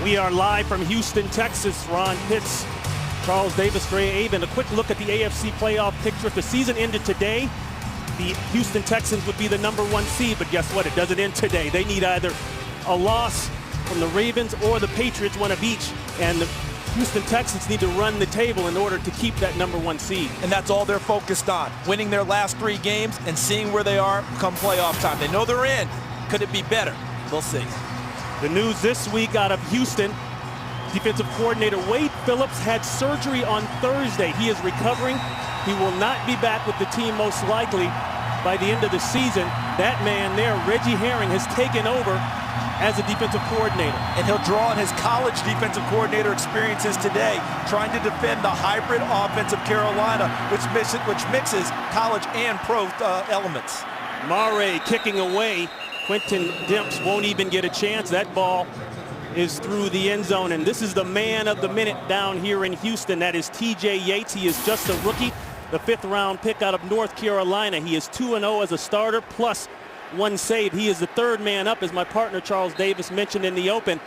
We are live from Houston, Texas. Ron Pitts, Charles Davis, Dre Avon. A quick look at the AFC playoff picture. If the season ended today, the Houston Texans would be the #1 seed, but guess what? It doesn't end today. They need either a loss from the Ravens or the Patriots, one of each, and the Houston Texans need to run the table in order to keep that #1 seed. And that's all they're focused on, winning their last 3 games and seeing where they are come playoff time. They know they're in. Could it be better? We'll see. The news this week out of Houston, defensive coordinator Wade Phillips had surgery on Thursday. He is recovering. He will not be back with the team most likely by the end of the season. That man there, Reggie Herring, has taken over as a defensive coordinator. And he'll draw on his college defensive coordinator experiences today, trying to defend the hybrid offense of Carolina, which mixes college and pro elements. Mare kicking away. Quentin Dimps won't even get a chance. That ball is through the end zone, and this is the man of the minute down here in Houston. That is TJ Yates. He is just a rookie, the 5th-round pick out of North Carolina. He is 2-0 as a starter, plus 1 save. He is the 3rd man up, as my partner Charles Davis mentioned in the open.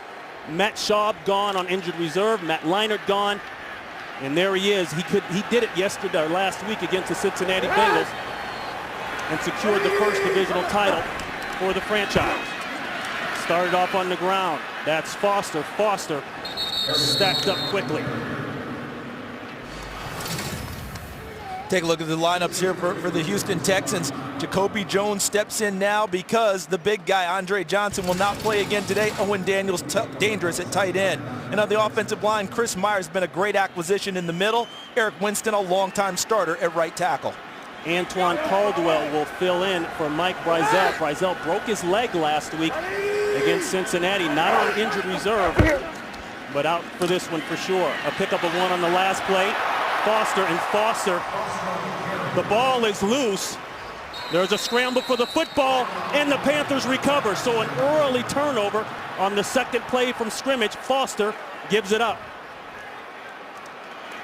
Matt Schaub gone on injured reserve. Matt Leinart gone, and there he is. He did it yesterday or last week against the Cincinnati Bengals and secured the first divisional title for the franchise. Started off on the ground. That's Foster. Foster stacked up quickly. Take a look at the lineups here for the Houston Texans. Jacoby Jones steps in now because the big guy, Andre Johnson, will not play again today. Owen Daniels, dangerous at tight end. And on the offensive line, Chris Myers has been a great acquisition in the middle. Eric Winston, a longtime starter at right tackle. Antoine Caldwell will fill in for Mike Brizell. Brizell broke his leg last week against Cincinnati, not on injured reserve, but out for this one for sure. A pickup of 1 on the last play. Foster, the ball is loose. There's a scramble for the football, and the Panthers recover. So an early turnover on the 2nd play from scrimmage. Foster gives it up.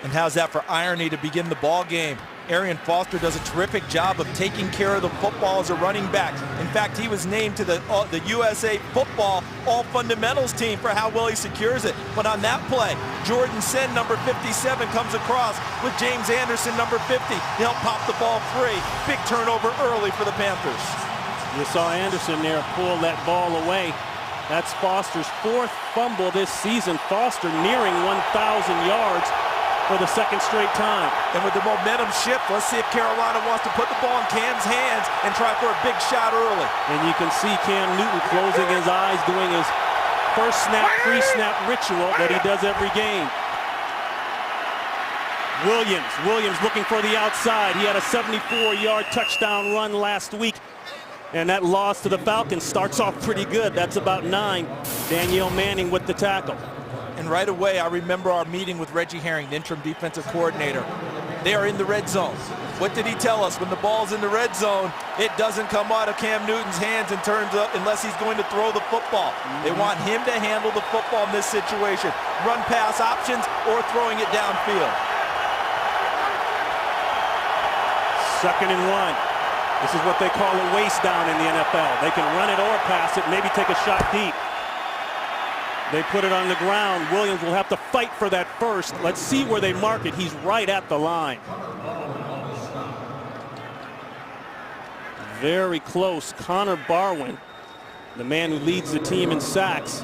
And how's that for irony to begin the ball game? Arian Foster does a terrific job of taking care of the football as a running back. In fact, he was named to the USA Football All Fundamentals team for how well he secures it. But on that play, Jordan Sen, number 57, comes across with James Anderson, number 50, to help pop the ball free. Big turnover early for the Panthers. You saw Anderson there pull that ball away. That's Foster's 4th fumble this season. Foster nearing 1,000 yards for the 2nd straight time. And with the momentum shift, let's see if Carolina wants to put the ball in Cam's hands and try for a big shot early. And you can see Cam Newton closing his eyes, doing his first snap, pre-snap ritual that he does every game. Williams looking for the outside. He had a 74-yard touchdown run last week, and that loss to the Falcons starts off pretty good. That's about 9. Danielle Manning with the tackle. And right away, I remember our meeting with Reggie Herring, the interim defensive coordinator. They are in the red zone. What did he tell us? When the ball's in the red zone, it doesn't come out of Cam Newton's hands and turns up unless he's going to throw the football. They want him to handle the football in this situation. Run pass options or throwing it downfield. 2nd and 1. This is what they call a waste down in the NFL. They can run it or pass it, maybe take a shot deep. They put it on the ground. Williams will have to fight for that first. Let's see where they mark it. He's right at the line. Very close. Connor Barwin, the man who leads the team in sacks.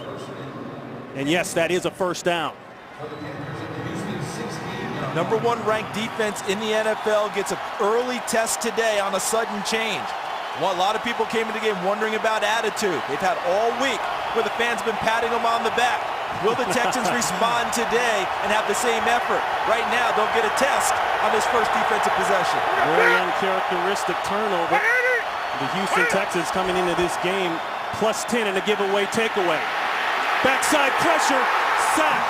And yes, that is a 1st down. #1 ranked defense in the NFL gets an early test today on a sudden change. Well, a lot of people came into the game wondering about attitude. They've had all week where the fans have been patting them on the back. Will the Texans respond today and have the same effort? Right now, they'll get a test on this first defensive possession. Very uncharacteristic turnover. The Houston Texans coming into this game plus 10 in a giveaway takeaway. Backside pressure, sack.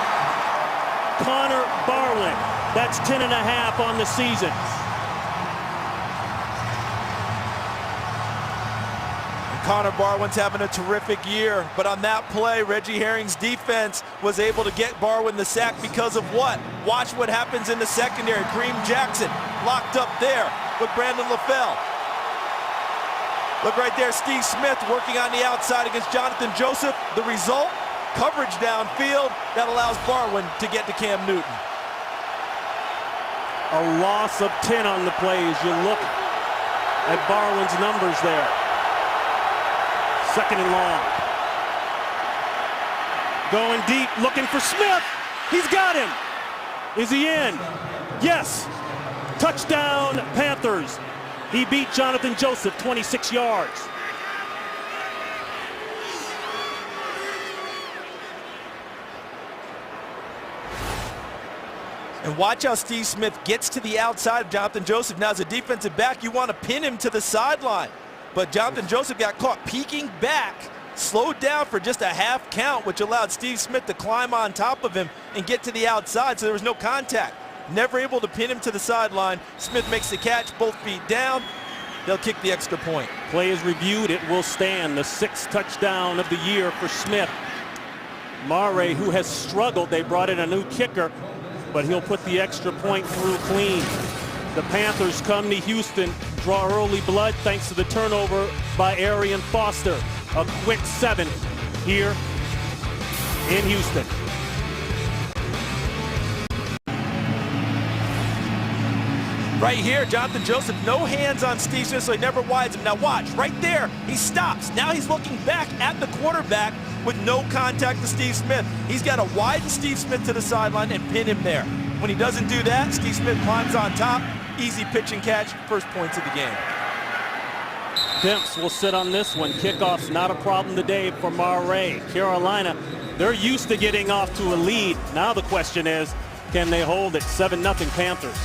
Connor Barwin. That's 10.5 on the season. Connor Barwin's having a terrific year, but on that play, Reggie Herring's defense was able to get Barwin the sack because of what? Watch what happens in the secondary. Kareem Jackson locked up there with Brandon LaFell. Look right there, Steve Smith working on the outside against Jonathan Joseph. The result, coverage downfield that allows Barwin to get to Cam Newton. A loss of 10 on the play as you look at Barwin's numbers there. 2nd and long. Going deep, looking for Smith. He's got him. Is he in? Yes. Touchdown, Panthers. He beat Jonathan Joseph 26 yards. And watch how Steve Smith gets to the outside of Jonathan Joseph. Now, as a defensive back, you want to pin him to the sideline. But Jonathan Joseph got caught peeking back, slowed down for just a half count, which allowed Steve Smith to climb on top of him and get to the outside, so there was no contact. Never able to pin him to the sideline. Smith makes the catch, both feet down. They'll kick the extra point. Play is reviewed. It will stand. The 6th touchdown of the year for Smith. Mare, who has struggled, they brought in a new kicker, but he'll put the extra point through clean. The Panthers come to Houston, draw early blood thanks to the turnover by Arian Foster. A quick 7 here in Houston. Right here, Jonathan Joseph, no hands on Steve Smith, so he never wides him. Now watch, right there, he stops. Now he's looking back at the quarterback with no contact to Steve Smith. He's got to widen Steve Smith to the sideline and pin him there. When he doesn't do that, Steve Smith climbs on top. Easy pitch and catch, first points of the game. Dimps will sit on this one. Kickoff's not a problem today for Mare. Carolina, they're used to getting off to a lead. Now the question is, can they hold it? 7-0 Panthers.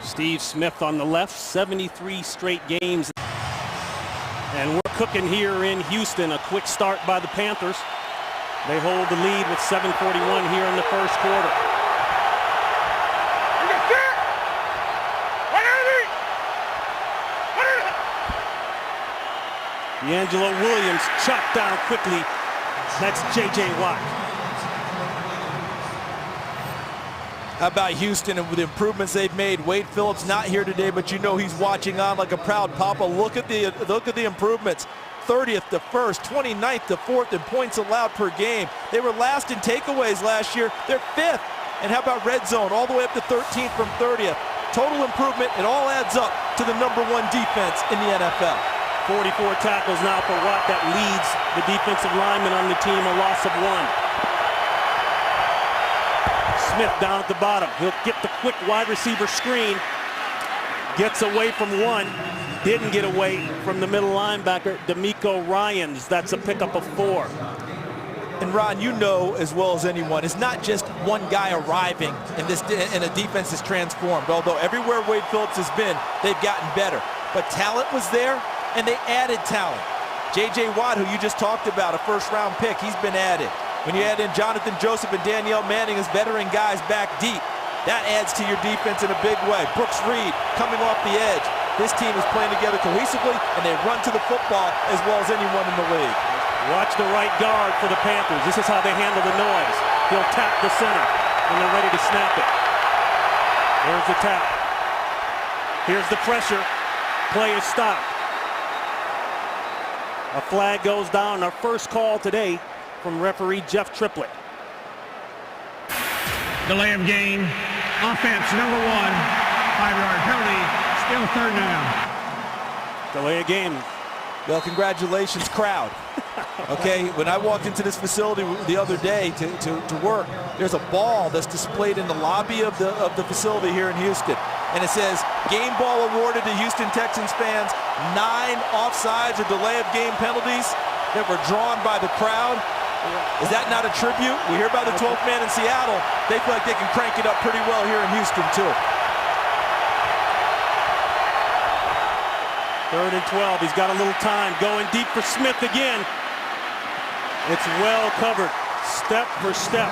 Steve Smith on the left, 73 straight games. And we're cooking here in Houston. A quick start by the Panthers. They hold the lead with 7:41 here in the first quarter. D'Angelo Williams chopped down quickly. That's J.J. Watt. How about Houston and with the improvements they've made? Wade Phillips not here today, but you know he's watching on like a proud papa. Look at the improvements. 30th to 1st, 29th to 4th in points allowed per game. They were last in takeaways last year. They're 5th. And how about red zone? All the way up to 13th from 30th. Total improvement. It all adds up to the #1 defense in the NFL. 44 tackles now for Watt. That leads the defensive lineman on the team, a loss of 1. Smith down at the bottom. He'll get the quick wide receiver screen. Gets away from one. Didn't get away from the middle linebacker, D'Amico Ryans. That's a pickup of 4. And Ron, you know as well as anyone, it's not just one guy arriving and a defense is transformed. Although everywhere Wade Phillips has been, they've gotten better. But talent was there, and they added talent. J.J. Watt, who you just talked about, a first-round pick, he's been added. When you add in Jonathan Joseph and Danielle Manning as veteran guys back deep, that adds to your defense in a big way. Brooks Reed coming off the edge. This team is playing together cohesively, and they run to the football as well as anyone in the league. Watch the right guard for the Panthers. This is how they handle the noise. He'll tap the center when they're ready to snap it. There's the tap. Here's the pressure. Play is stopped. A flag goes down. Our first call today from referee Jeff Triplett. Delay of game. Offense, #1. 5-yard penalty. Still 3rd down. Delay of game. Well, congratulations, crowd. Okay, when I walked into this facility the other day to work, there's a ball that's displayed in the lobby of the facility here in Houston. And it says, game ball awarded to Houston Texans fans. 9 offsides or delay of game penalties that were drawn by the crowd. Is that not a tribute? We hear about the 12th man in Seattle. They feel like they can crank it up pretty well here in Houston, too. 3rd and 12. He's got a little time. Going deep for Smith again. It's well covered, step for step.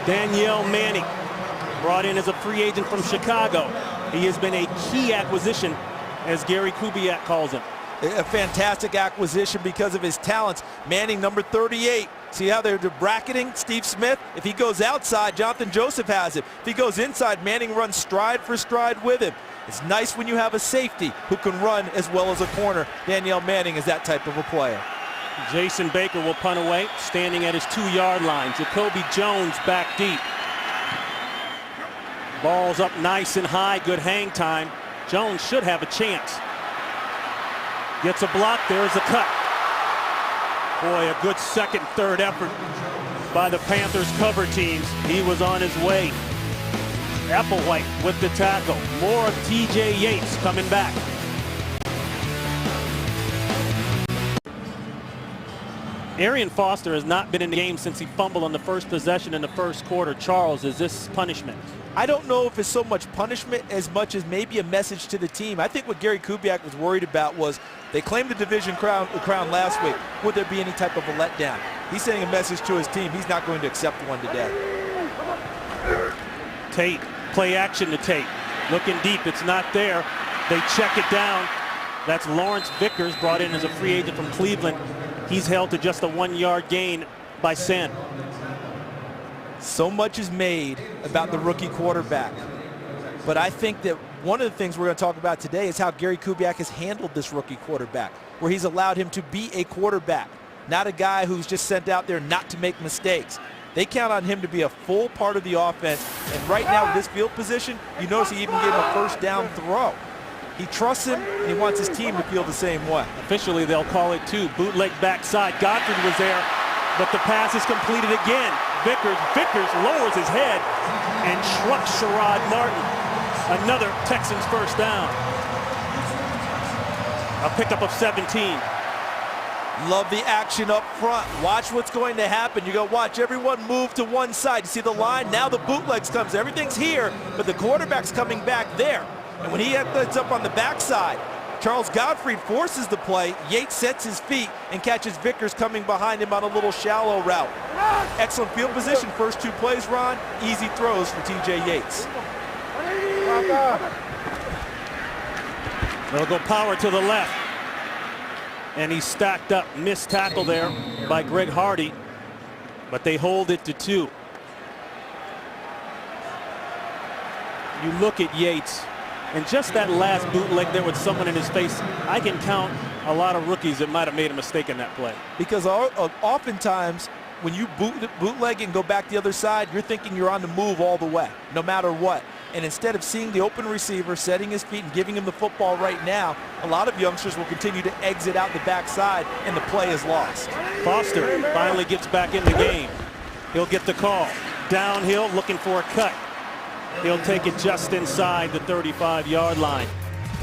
Danielle Manning, brought in as a free agent from Chicago. He has been a key acquisition, as Gary Kubiak calls him. A fantastic acquisition because of his talents. Manning, number 38. See how they're bracketing Steve Smith? If he goes outside, Jonathan Joseph has it. If he goes inside, Manning runs stride for stride with him. It's nice when you have a safety who can run as well as a corner. Danielle Manning is that type of a player. Jason Baker will punt away, standing at his 2-yard line. Jacoby Jones back deep. Ball's up nice and high, good hang time. Jones should have a chance. Gets a block, there's a cut. Boy, a good second, third effort by the Panthers cover teams. He was on his way. Applewhite with the tackle. More of TJ Yates coming back. Arian Foster has not been in the game since he fumbled on the first possession in the first quarter. Charles, is this punishment? I don't know if it's so much punishment as much as maybe a message to the team. I think what Gary Kubiak was worried about was they claimed the division crown last week. Would there be any type of a letdown? He's sending a message to his team. He's not going to accept one today. Tate, play action to Tate. Looking deep, it's not there. They check it down. That's Lawrence Vickers, brought in as a free agent from Cleveland. He's held to just a 1-yard gain by Sen. So much is made about the rookie quarterback. But I think that one of the things we're going to talk about today is how Gary Kubiak has handled this rookie quarterback, where he's allowed him to be a quarterback, not a guy who's just sent out there not to make mistakes. They count on him to be a full part of the offense. And right now with this field position, you notice he even gave him a first down throw. He trusts him, and he wants his team to feel the same way. Officially, they'll call it two. Bootleg backside. Godfrey was there, but the pass is completed again. Vickers lowers his head and trucks Sherrod Martin. Another Texans first down. A pickup of 17. Love the action up front. Watch what's going to happen. You go watch everyone move to one side. You see the line? Now the bootlegs comes. Everything's here, but the quarterback's coming back there. And when he ends up on the backside, Charles Godfrey forces the play. Yates sets his feet and catches Vickers coming behind him on a little shallow route. Excellent field position. First 2 plays, Ron. Easy throws for TJ Yates. They'll go power to the left. And he's stacked up. Missed tackle there by Greg Hardy. But they hold it to 2. You look at Yates. And just that last bootleg there with someone in his face, I can count a lot of rookies that might have made a mistake in that play. Because oftentimes when you bootleg and go back the other side, you're thinking you're on the move all the way, no matter what. And instead of seeing the open receiver, setting his feet and giving him the football right now, a lot of youngsters will continue to exit out the backside, and the play is lost. Foster finally gets back in the game. He'll get the call. Downhill, looking for a cut. He'll take it just inside the 35-yard line.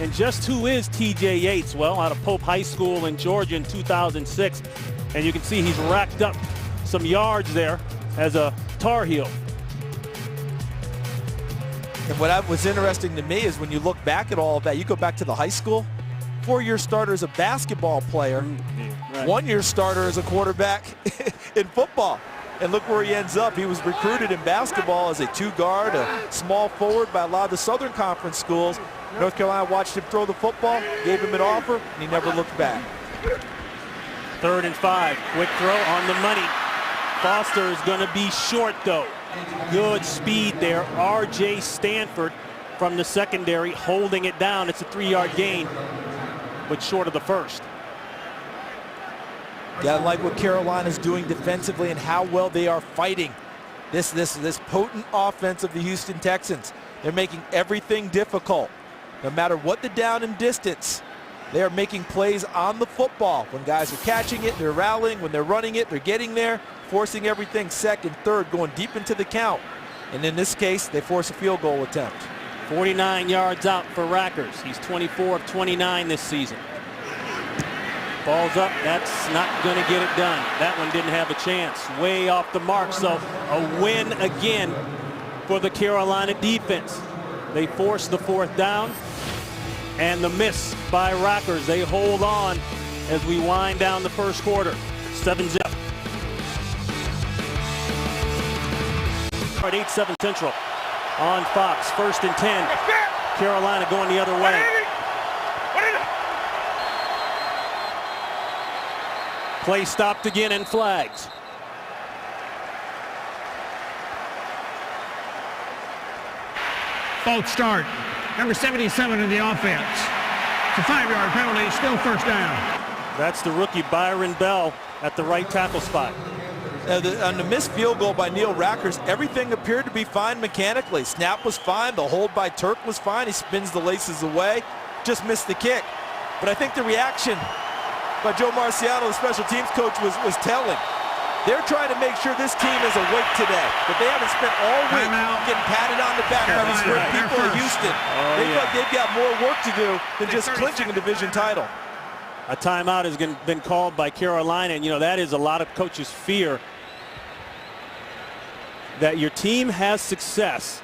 And just who is TJ Yates? Well, out of Pope High School in Georgia in 2006. And you can see he's racked up some yards there as a Tar Heel. And what's interesting to me is when you look back at all of that, you go back to the high school, 4-year starter as a basketball player, 1-year starter as a quarterback in football. And look where he ends up. He was recruited in basketball as a 2-guard, a small forward by a lot of the Southern Conference schools. North Carolina watched him throw the football, gave him an offer, and he never looked back. 3rd and 5. Quick throw on the money. Foster is going to be short, though. Good speed there. R.J. Stanford from the secondary holding it down. It's a 3-yard gain, but short of the first. Gotta like what Carolina's doing defensively and how well they are fighting this potent offense of the Houston Texans. They're making everything difficult. No matter what the down and distance, they are making plays on the football. When guys are catching it, they're rallying. When they're running it, they're getting there, forcing everything second, third, going deep into the count. And in this case, they force a field goal attempt. 49 yards out for Rackers. He's 24 of 29 this season. Ball's up. That's not going to get it done. That one didn't have a chance. Way off the mark. So a win again for the Carolina defense. They force the 4th down. And the miss by Rackers. They hold on as we wind down the first quarter. 7-0. At 8-7 Central on Fox. 1st and 10. Carolina going the other way. Play stopped again and flags. False start. Number 77 in the offense. It's a 5-yard penalty, still first down. That's the rookie Byron Bell at the right tackle spot. On the missed field goal by Neil Rackers, everything appeared to be fine mechanically. Snap was fine. The hold by Turk was fine. He spins the laces away. Just missed the kick. But I think the reaction by Joe Marciano, the special teams coach, was telling. They're trying to make sure this team is awake today. But they haven't spent all week getting patted on the back by these great people in Houston. They feel like they've got more work to do than just clinching a division title. A timeout has been called by Carolina, and that is a lot of coaches' fear, that your team has success,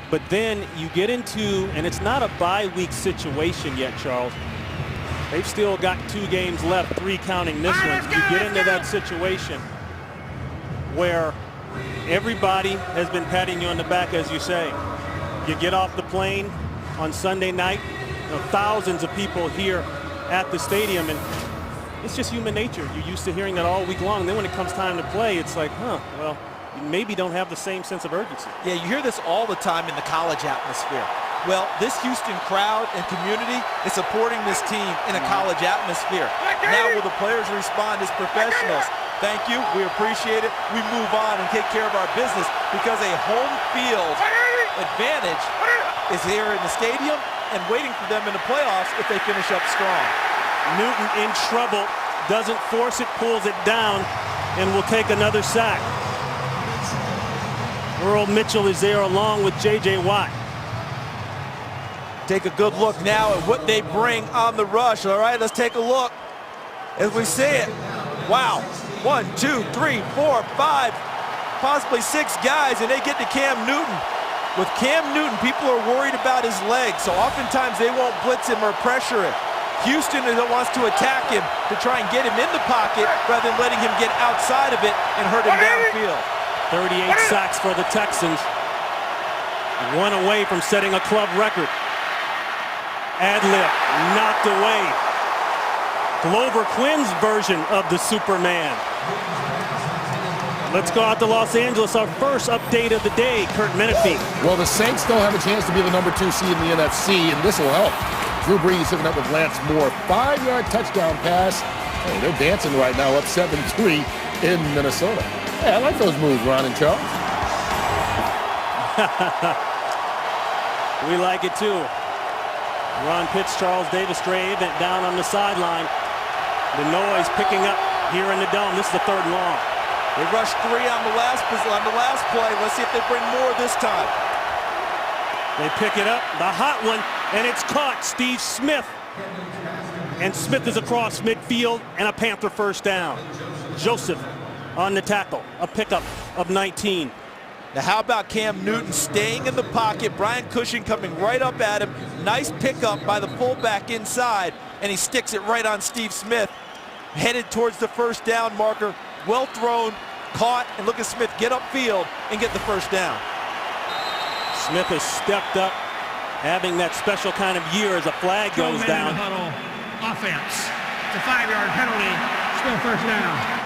but then you get into, and it's not a bye week situation yet, Charles. They've still got 2 games left, 3 counting this one. You get into that situation where everybody has been patting you on the back, as you say. You get off the plane on Sunday night, thousands of people here at the stadium, and it's just human nature. You're used to hearing that all week long. Then when it comes time to play, it's like, well, you maybe don't have the same sense of urgency. Yeah, you hear this all the time in the college atmosphere. Well, this Houston crowd and community is supporting this team in a college atmosphere. Now will the players respond as professionals? Thank you, we appreciate it. We move on and take care of our business because a home field advantage is here in the stadium and waiting for them in the playoffs if they finish up strong. Newton in trouble, doesn't force it, pulls it down, and will take another sack. Earl Mitchell is there along with J.J. Watt. Take a good look now at what they bring on the rush. All right, let's take a look as we see it. Wow, 1, 2, 3, 4, 5, possibly 6 guys, and they get to Cam Newton. With Cam Newton, people are worried about his legs, so oftentimes they won't blitz him or pressure him. Houston wants to attack him to try and get him in the pocket rather than letting him get outside of it and hurt him downfield. 38 sacks for the Texans. 1 away from setting a club record. Ad-lib knocked away. Glover Quinn's version of the Superman. Let's go out to Los Angeles. Our first update of the day, Kurt Menefee. Well, the Saints still have a chance to be the number 2 seed in the NFC, and this will help. Drew Brees hooking up with Lance Moore. 5-yard touchdown pass. Hey, they're dancing right now, up 7-3 in Minnesota. Hey, I like those moves, Ron and Charles. We like it too. Ron Pitts, Charles Davis, Dre Avent down on the sideline. The noise picking up here in the dome. This is the 3rd and long. They rushed 3 on the last play. Let's see if they bring more this time. They pick it up, the hot one, and it's caught. Steve Smith. And Smith is across midfield, and a Panther first down. Joseph on the tackle, a pickup of 19. Now how about Cam Newton staying in the pocket, Brian Cushing coming right up at him, nice pickup by the fullback inside, and he sticks it right on Steve Smith, headed towards the first down marker, well thrown, caught, and look at Smith get upfield and get the first down. Smith has stepped up, having that special kind of year as a flag goes down. Huddle offense. It's a 5-yard penalty, still first down.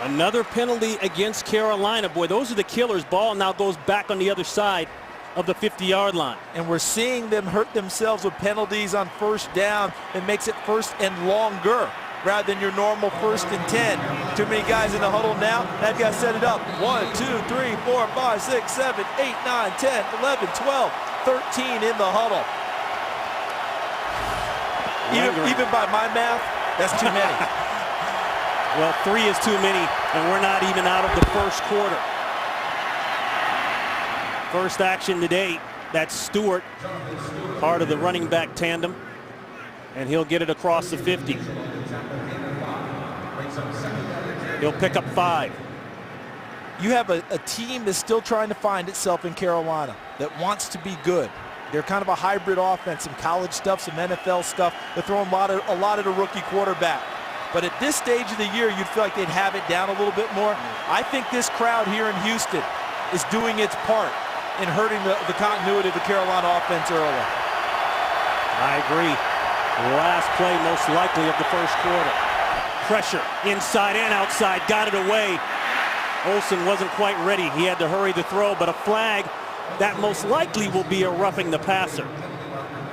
Another penalty against Carolina. Boy, those are the killers. Ball now goes back on the other side of the 50-yard line. And we're seeing them hurt themselves with penalties on first down. It makes it first and longer rather than your normal 1st and 10. Too many guys in the huddle now. That guy set it up. 1, 2, 3, 4, 5, 6, 7, 8, 9, 10, 11, 12, 13 in the huddle. Even by my math, that's too many. Well, 3 is too many, and we're not even out of the first quarter. First action today, that's Stewart, part of the running back tandem, and he'll get it across the 50. He'll pick up 5. You have a team that's still trying to find itself in Carolina that wants to be good. They're kind of a hybrid offense, some college stuff, some NFL stuff. They're throwing a lot at a rookie quarterback. But at this stage of the year, you'd feel like they'd have it down a little bit more. I think this crowd here in Houston is doing its part in hurting the continuity of the Carolina offense early. I agree. Last play most likely of the first quarter. Pressure inside and outside, got it away. Olsen wasn't quite ready. He had to hurry the throw, but a flag that most likely will be a roughing the passer.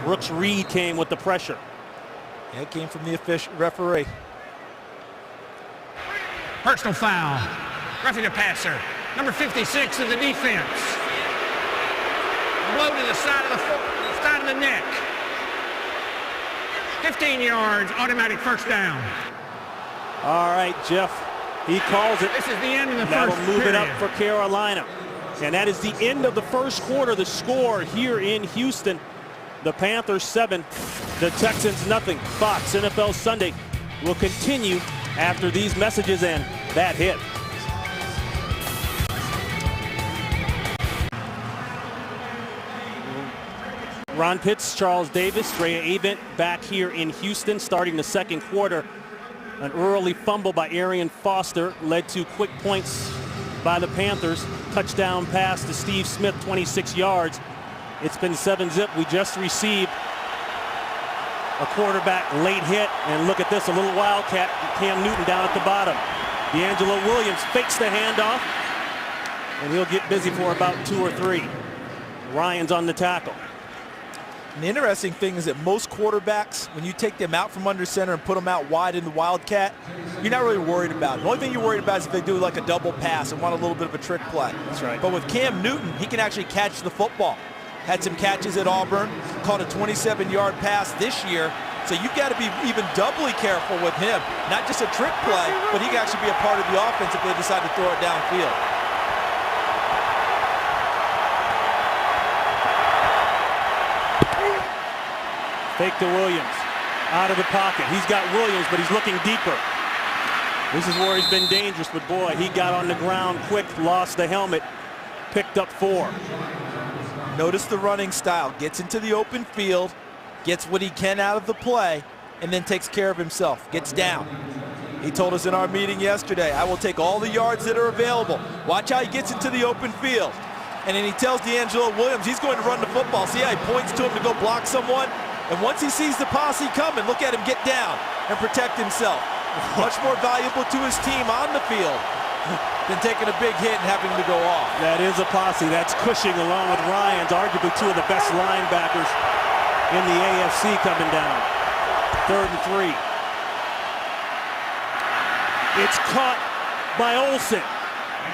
Brooks Reed came with the pressure. Yeah, it came from the referee. Personal foul. Roughing the passer. Number 56 of the defense. Blow to the side of the neck. 15 yards, automatic first down. All right, Jeff, he calls it. This is the end of the That'll first move period. it up for Carolina. And that is the end of the first quarter. The score here in Houston. The Panthers 7, the Texans nothing. Fox NFL Sunday will continue after these messages and that hit. Ron Pitts, Charles Davis, Drea Avent back here in Houston starting the second quarter. An early fumble by Arian Foster led to quick points by the Panthers. Touchdown pass to Steve Smith, 26 yards. It's been 7-zip. We just received a quarterback late hit. And look at this, a little wildcat, Cam Newton down at the bottom. D'Angelo Williams fakes the handoff, and he'll get busy for about 2 or 3. Ryan's on the tackle. And the interesting thing is that most quarterbacks, when you take them out from under center and put them out wide in the wildcat, you're not really worried about it. The only thing you're worried about is if they do like a double pass and want a little bit of a trick play. That's right. But with Cam Newton, he can actually catch the football. Had some catches at Auburn, caught a 27-yard pass this year. So you've got to be even doubly careful with him. Not just a trick play, but he can actually be a part of the offense if they decide to throw it downfield. Fake to Williams. Out of the pocket. He's got Williams, but he's looking deeper. This is where he's been dangerous, but boy, he got on the ground quick, lost the helmet, picked up 4. Notice the running style. Gets into the open field, gets what he can out of the play, and then takes care of himself. Gets down. He told us in our meeting yesterday, I will take all the yards that are available. Watch how he gets into the open field. And then he tells D'Angelo Williams he's going to run the football. See how he points to him to go block someone? And once he sees the posse coming, look at him get down and protect himself. Much more valuable to his team on the field than taking a big hit and having to go off. That is a posse. That's Cushing along with Ryans, arguably 2 of the best linebackers in the AFC coming down. 3rd and 3. It's caught by Olsen.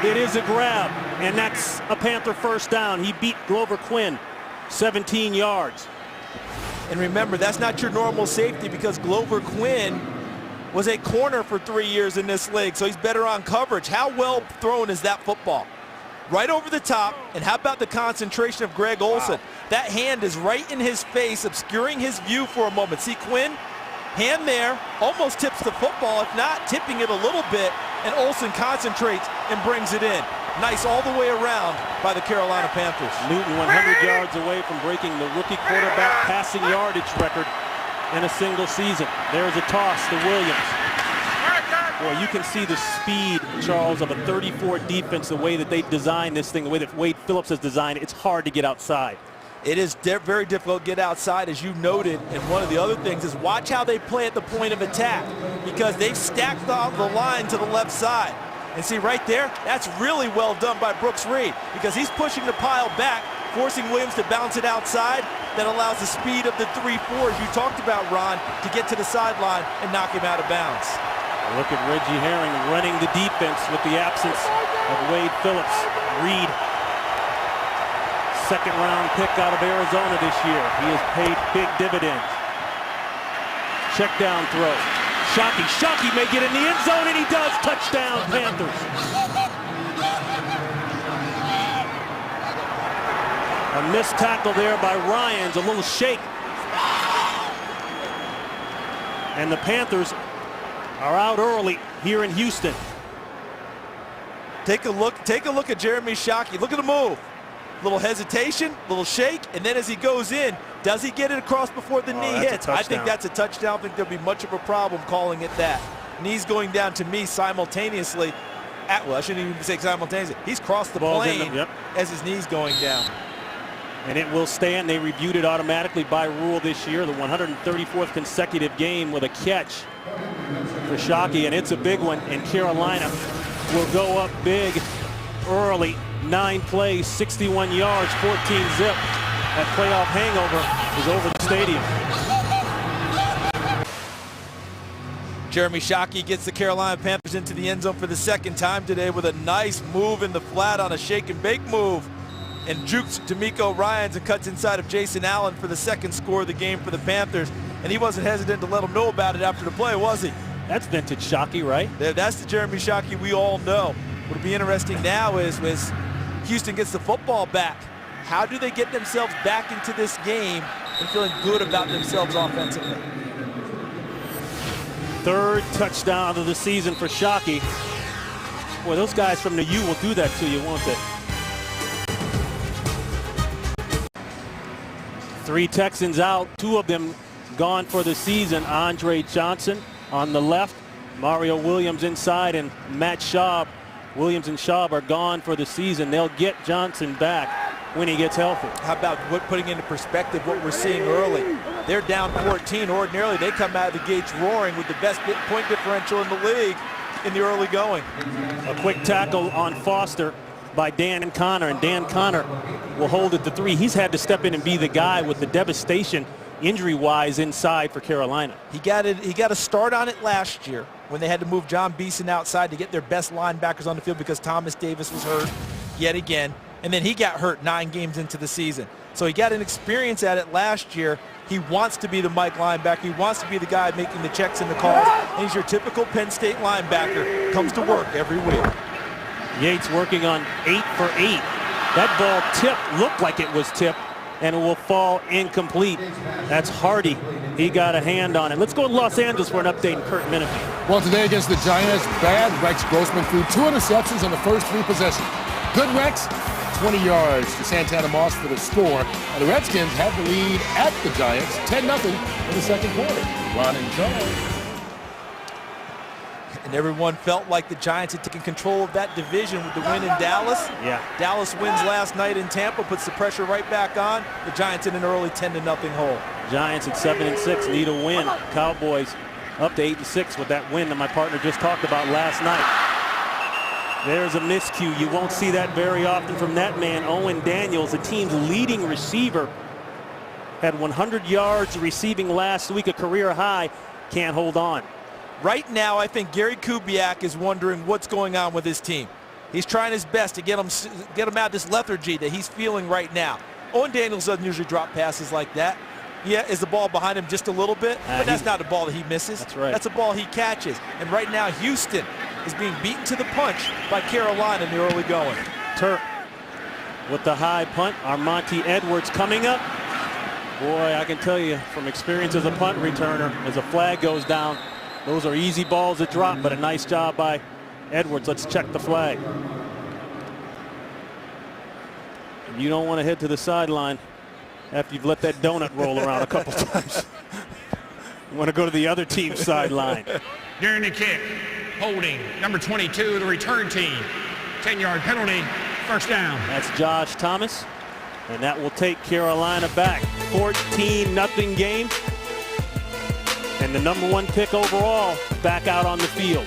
It is a grab, and that's a Panther first down. He beat Glover Quinn 17 yards. And remember, that's not your normal safety because Glover Quinn was a corner for 3 years in this league, so he's better on coverage. How well thrown is that football? Right over the top, and how about the concentration of Greg Olsen? Wow. That hand is right in his face, obscuring his view for a moment. See Quinn, hand there, almost tips the football, if not tipping it a little bit, and Olsen concentrates and brings it in. Nice all the way around by the Carolina Panthers. Newton 100 yards away from breaking the rookie quarterback passing yardage record in a single season. There's a toss to Williams. Boy, you can see the speed, Charles, of a 34 defense, the way that they designed this thing, the way that Wade Phillips has designed it. It's hard to get outside. It is very difficult to get outside, as you noted. And one of the other things is watch how they play at the point of attack because they've stacked the line to the left side. And see right there, that's really well done by Brooks Reed because he's pushing the pile back, forcing Williams to bounce it outside. That allows the speed of the 3-4s you talked about, Ron, to get to the sideline and knock him out of bounds. Look at Reggie Herring running the defense with the absence of Wade Phillips. Reed, second-round pick out of Arizona this year. He has paid big dividends. Check down throw. Shockey may get in the end zone, and he does. Touchdown, Panthers. A missed tackle there by Ryans, a little shake. And the Panthers are out early here in Houston. Take a look at Jeremy Shockey. Look at the move. Little hesitation, little shake, and then as he goes in, does he get it across before the knee hits? I think that's a touchdown. I don't think there'll be much of a problem calling it that. Knees going down to me simultaneously. Well, I shouldn't even say simultaneously. He's crossed the plane as his knee's going down. And it will stand. They reviewed it automatically by rule this year. The 134th consecutive game with a catch for Shockey, and it's a big one. And Carolina will go up big early 9 plays, 61 yards, 14 zip. That playoff hangover is over the stadium. Jeremy Shockey gets the Carolina Panthers into the end zone for the second time today with a nice move in the flat on a shake and bake move. And jukes D'Amico Ryans and cuts inside of Jason Allen for the second score of the game for the Panthers. And he wasn't hesitant to let him know about it after the play, was he? That's vintage Shockey, right? That's the Jeremy Shockey we all know. What'll be interesting now is Houston gets the football back. How do they get themselves back into this game and feeling good about themselves offensively? Third touchdown of the season for Shockey. Boy, those guys from the U will do that to you, won't they? 3 Texans out, 2 of them gone for the season. Andre Johnson on the left, Mario Williams inside, and Matt Schaub. Williams and Schaub are gone for the season. They'll get Johnson back when he gets healthy. How about putting into perspective what we're seeing early? They're down 14. Ordinarily, they come out of the gates roaring with the best point differential in the league in the early going. A quick tackle on Foster by Dan Connor, and Dan Connor will hold it to 3. He's had to step in and be the guy with the devastation injury-wise inside for Carolina. He got a start on it last year when they had to move John Beeson outside to get their best linebackers on the field because Thomas Davis was hurt yet again. And then he got hurt 9 games into the season. So he got an experience at it last year. He wants to be the Mike linebacker. He wants to be the guy making the checks and the calls. And he's your typical Penn State linebacker. Comes to work every week. Yates working on 8 for 8. That ball tipped, looked like it was tipped, and it will fall incomplete. That's Hardy. He got a hand on it. Let's go to Los Angeles for an update in Kurt Menefee. Well, today against the Giants, bad Rex Grossman threw 2 interceptions on the first 3 possessions. Good Rex, 20 yards to Santana Moss for the score. And the Redskins have the lead at the Giants, 10-0 in the second quarter. Ron in charge. And everyone felt like the Giants had taken control of that division with the win in Dallas. Yeah. Dallas wins last night in Tampa, puts the pressure right back on. The Giants in an early 10-0 hole. Giants at 7-6 need a win. Cowboys up to 8-6 with that win that my partner just talked about last night. There's a miscue. You won't see that very often from that man, Owen Daniels, the team's leading receiver. Had 100 yards receiving last week, a career high. Can't hold on. Right now, I think Gary Kubiak is wondering what's going on with his team. He's trying his best to get him out of this lethargy that he's feeling right now. Owen Daniels doesn't usually drop passes like that. Yeah, is the ball behind him just a little bit? But that's not a ball that he misses. That's right. That's a ball he catches. And right now, Houston is being beaten to the punch by Carolina in the early going. Turk with the high punt. Armonte Edwards coming up. Boy, I can tell you from experience as a punt returner, as a flag goes down, those are easy balls to drop, but a nice job by Edwards. Let's check the flag. You don't want to head to the sideline after you've let that donut roll around a couple times. You want to go to the other team's sideline. During the kick, holding number 22, the return team. 10-yard penalty, first down. That's Josh Thomas, and that will take Carolina back. 14-0 game. And the number 1 pick overall back out on the field.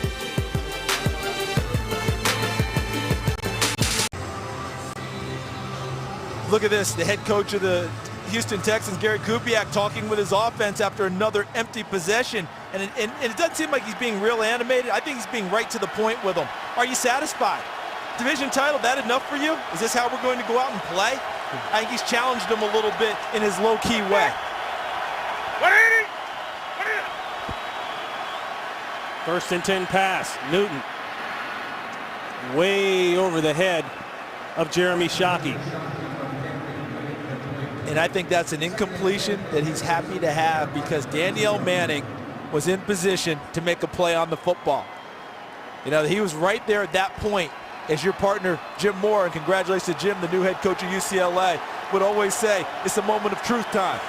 Look at this, the head coach of the Houston Texans, Gary Kubiak, talking with his offense after another empty possession. And it doesn't seem like he's being real animated. I think he's being right to the point with them. Are you satisfied? Division title, that enough for you? Is this how we're going to go out and play? I think he's challenged them a little bit in his low-key way. First and 10 pass, Newton. Way over the head of Jeremy Shockey. And I think that's an incompletion that he's happy to have because Danielle Manning was in position to make a play on the football. You know, he was right there at that point as your partner, Jim Moore, and congratulations to Jim, the new head coach of UCLA, would always say, it's a moment of truth time,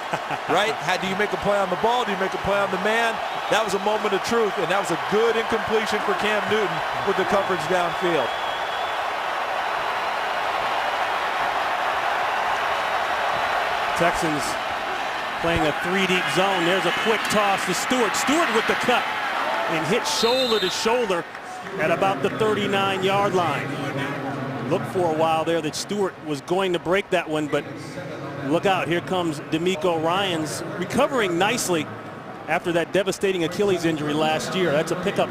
right? How do you make a play on the ball? Do you make a play on the man? That was a moment of truth, and that was a good incompletion for Cam Newton with the coverage downfield. Texans playing a 3-deep zone. There's a quick toss to Stewart. Stewart with the cut and hit shoulder to shoulder at about the 39-yard line. Looked for a while there that Stewart was going to break that one, but look out, here comes D'Amico Ryans, recovering nicely after that devastating Achilles injury last year. That's a pickup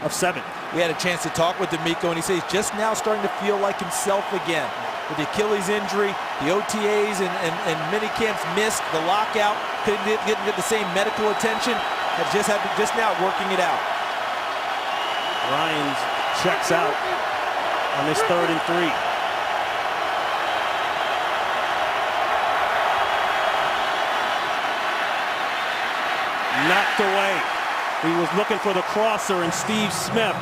of 7. We had a chance to talk with D'Amico, and he says he's just now starting to feel like himself again. With the Achilles injury, the OTAs and mini camps missed, the lockout, couldn't get the same medical attention, just now working it out. Ryans checks out on this 3rd and 3. Knocked away. He was looking for the crosser and Steve Smith,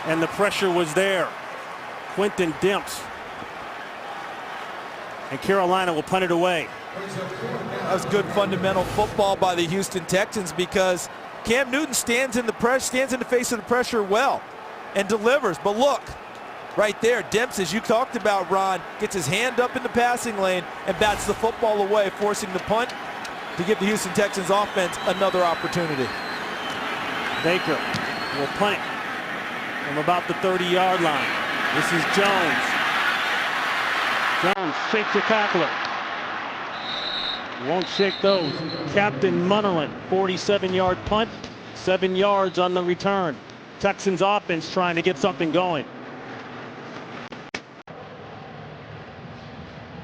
and the pressure was there. Quentin Dimps. And Carolina will punt it away. That was good fundamental football by the Houston Texans, because Cam Newton stands in the face of the pressure well and delivers. But look, right there, Dimps, as you talked about, Ron, gets his hand up in the passing lane and bats the football away, forcing the punt to give the Houston Texans offense another opportunity. Baker will punt it from about the 30-yard line. This is Jones. Jones shakes the tackler. Won't shake those. Captain Munnerlyn, 47-yard punt, 7 yards on the return. Texans offense trying to get something going.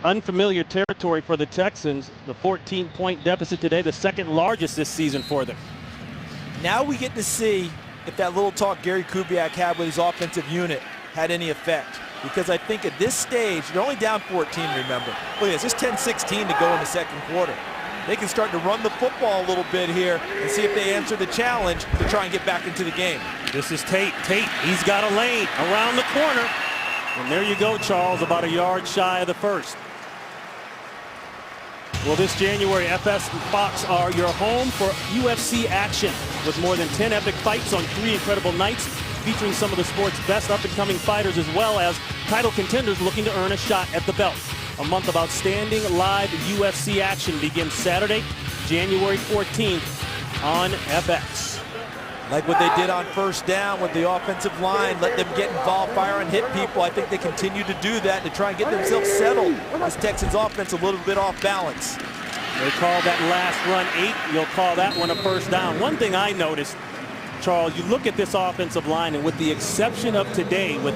Unfamiliar territory for the Texans. The 14-point deficit today, the 2nd largest this season for them. Now we get to see if that little talk Gary Kubiak had with his offensive unit had any effect. Because I think at this stage, they're only down 14, remember. Look at this, just 10-16 to go in the 2nd quarter. They can start to run the football a little bit here and see if they answer the challenge to try and get back into the game. This is Tate. He's got a lane around the corner. And there you go, Charles, about a yard shy of the 1st. Well, this January, FS and Fox are your home for UFC action, with more than 10 epic fights on 3 incredible nights, featuring some of the sport's best up-and-coming fighters, as well as title contenders looking to earn a shot at the belt. A month of outstanding live UFC action begins Saturday, January 14th on FX. Like what they did on first down with the offensive line, let them get involved, fire and hit people. I think they continue to do that to try and get themselves settled. This Texans offense a little bit off balance. They call that last run 8. You'll call that one a first down. One thing I noticed, Charles, you look at this offensive line, and with the exception of today, with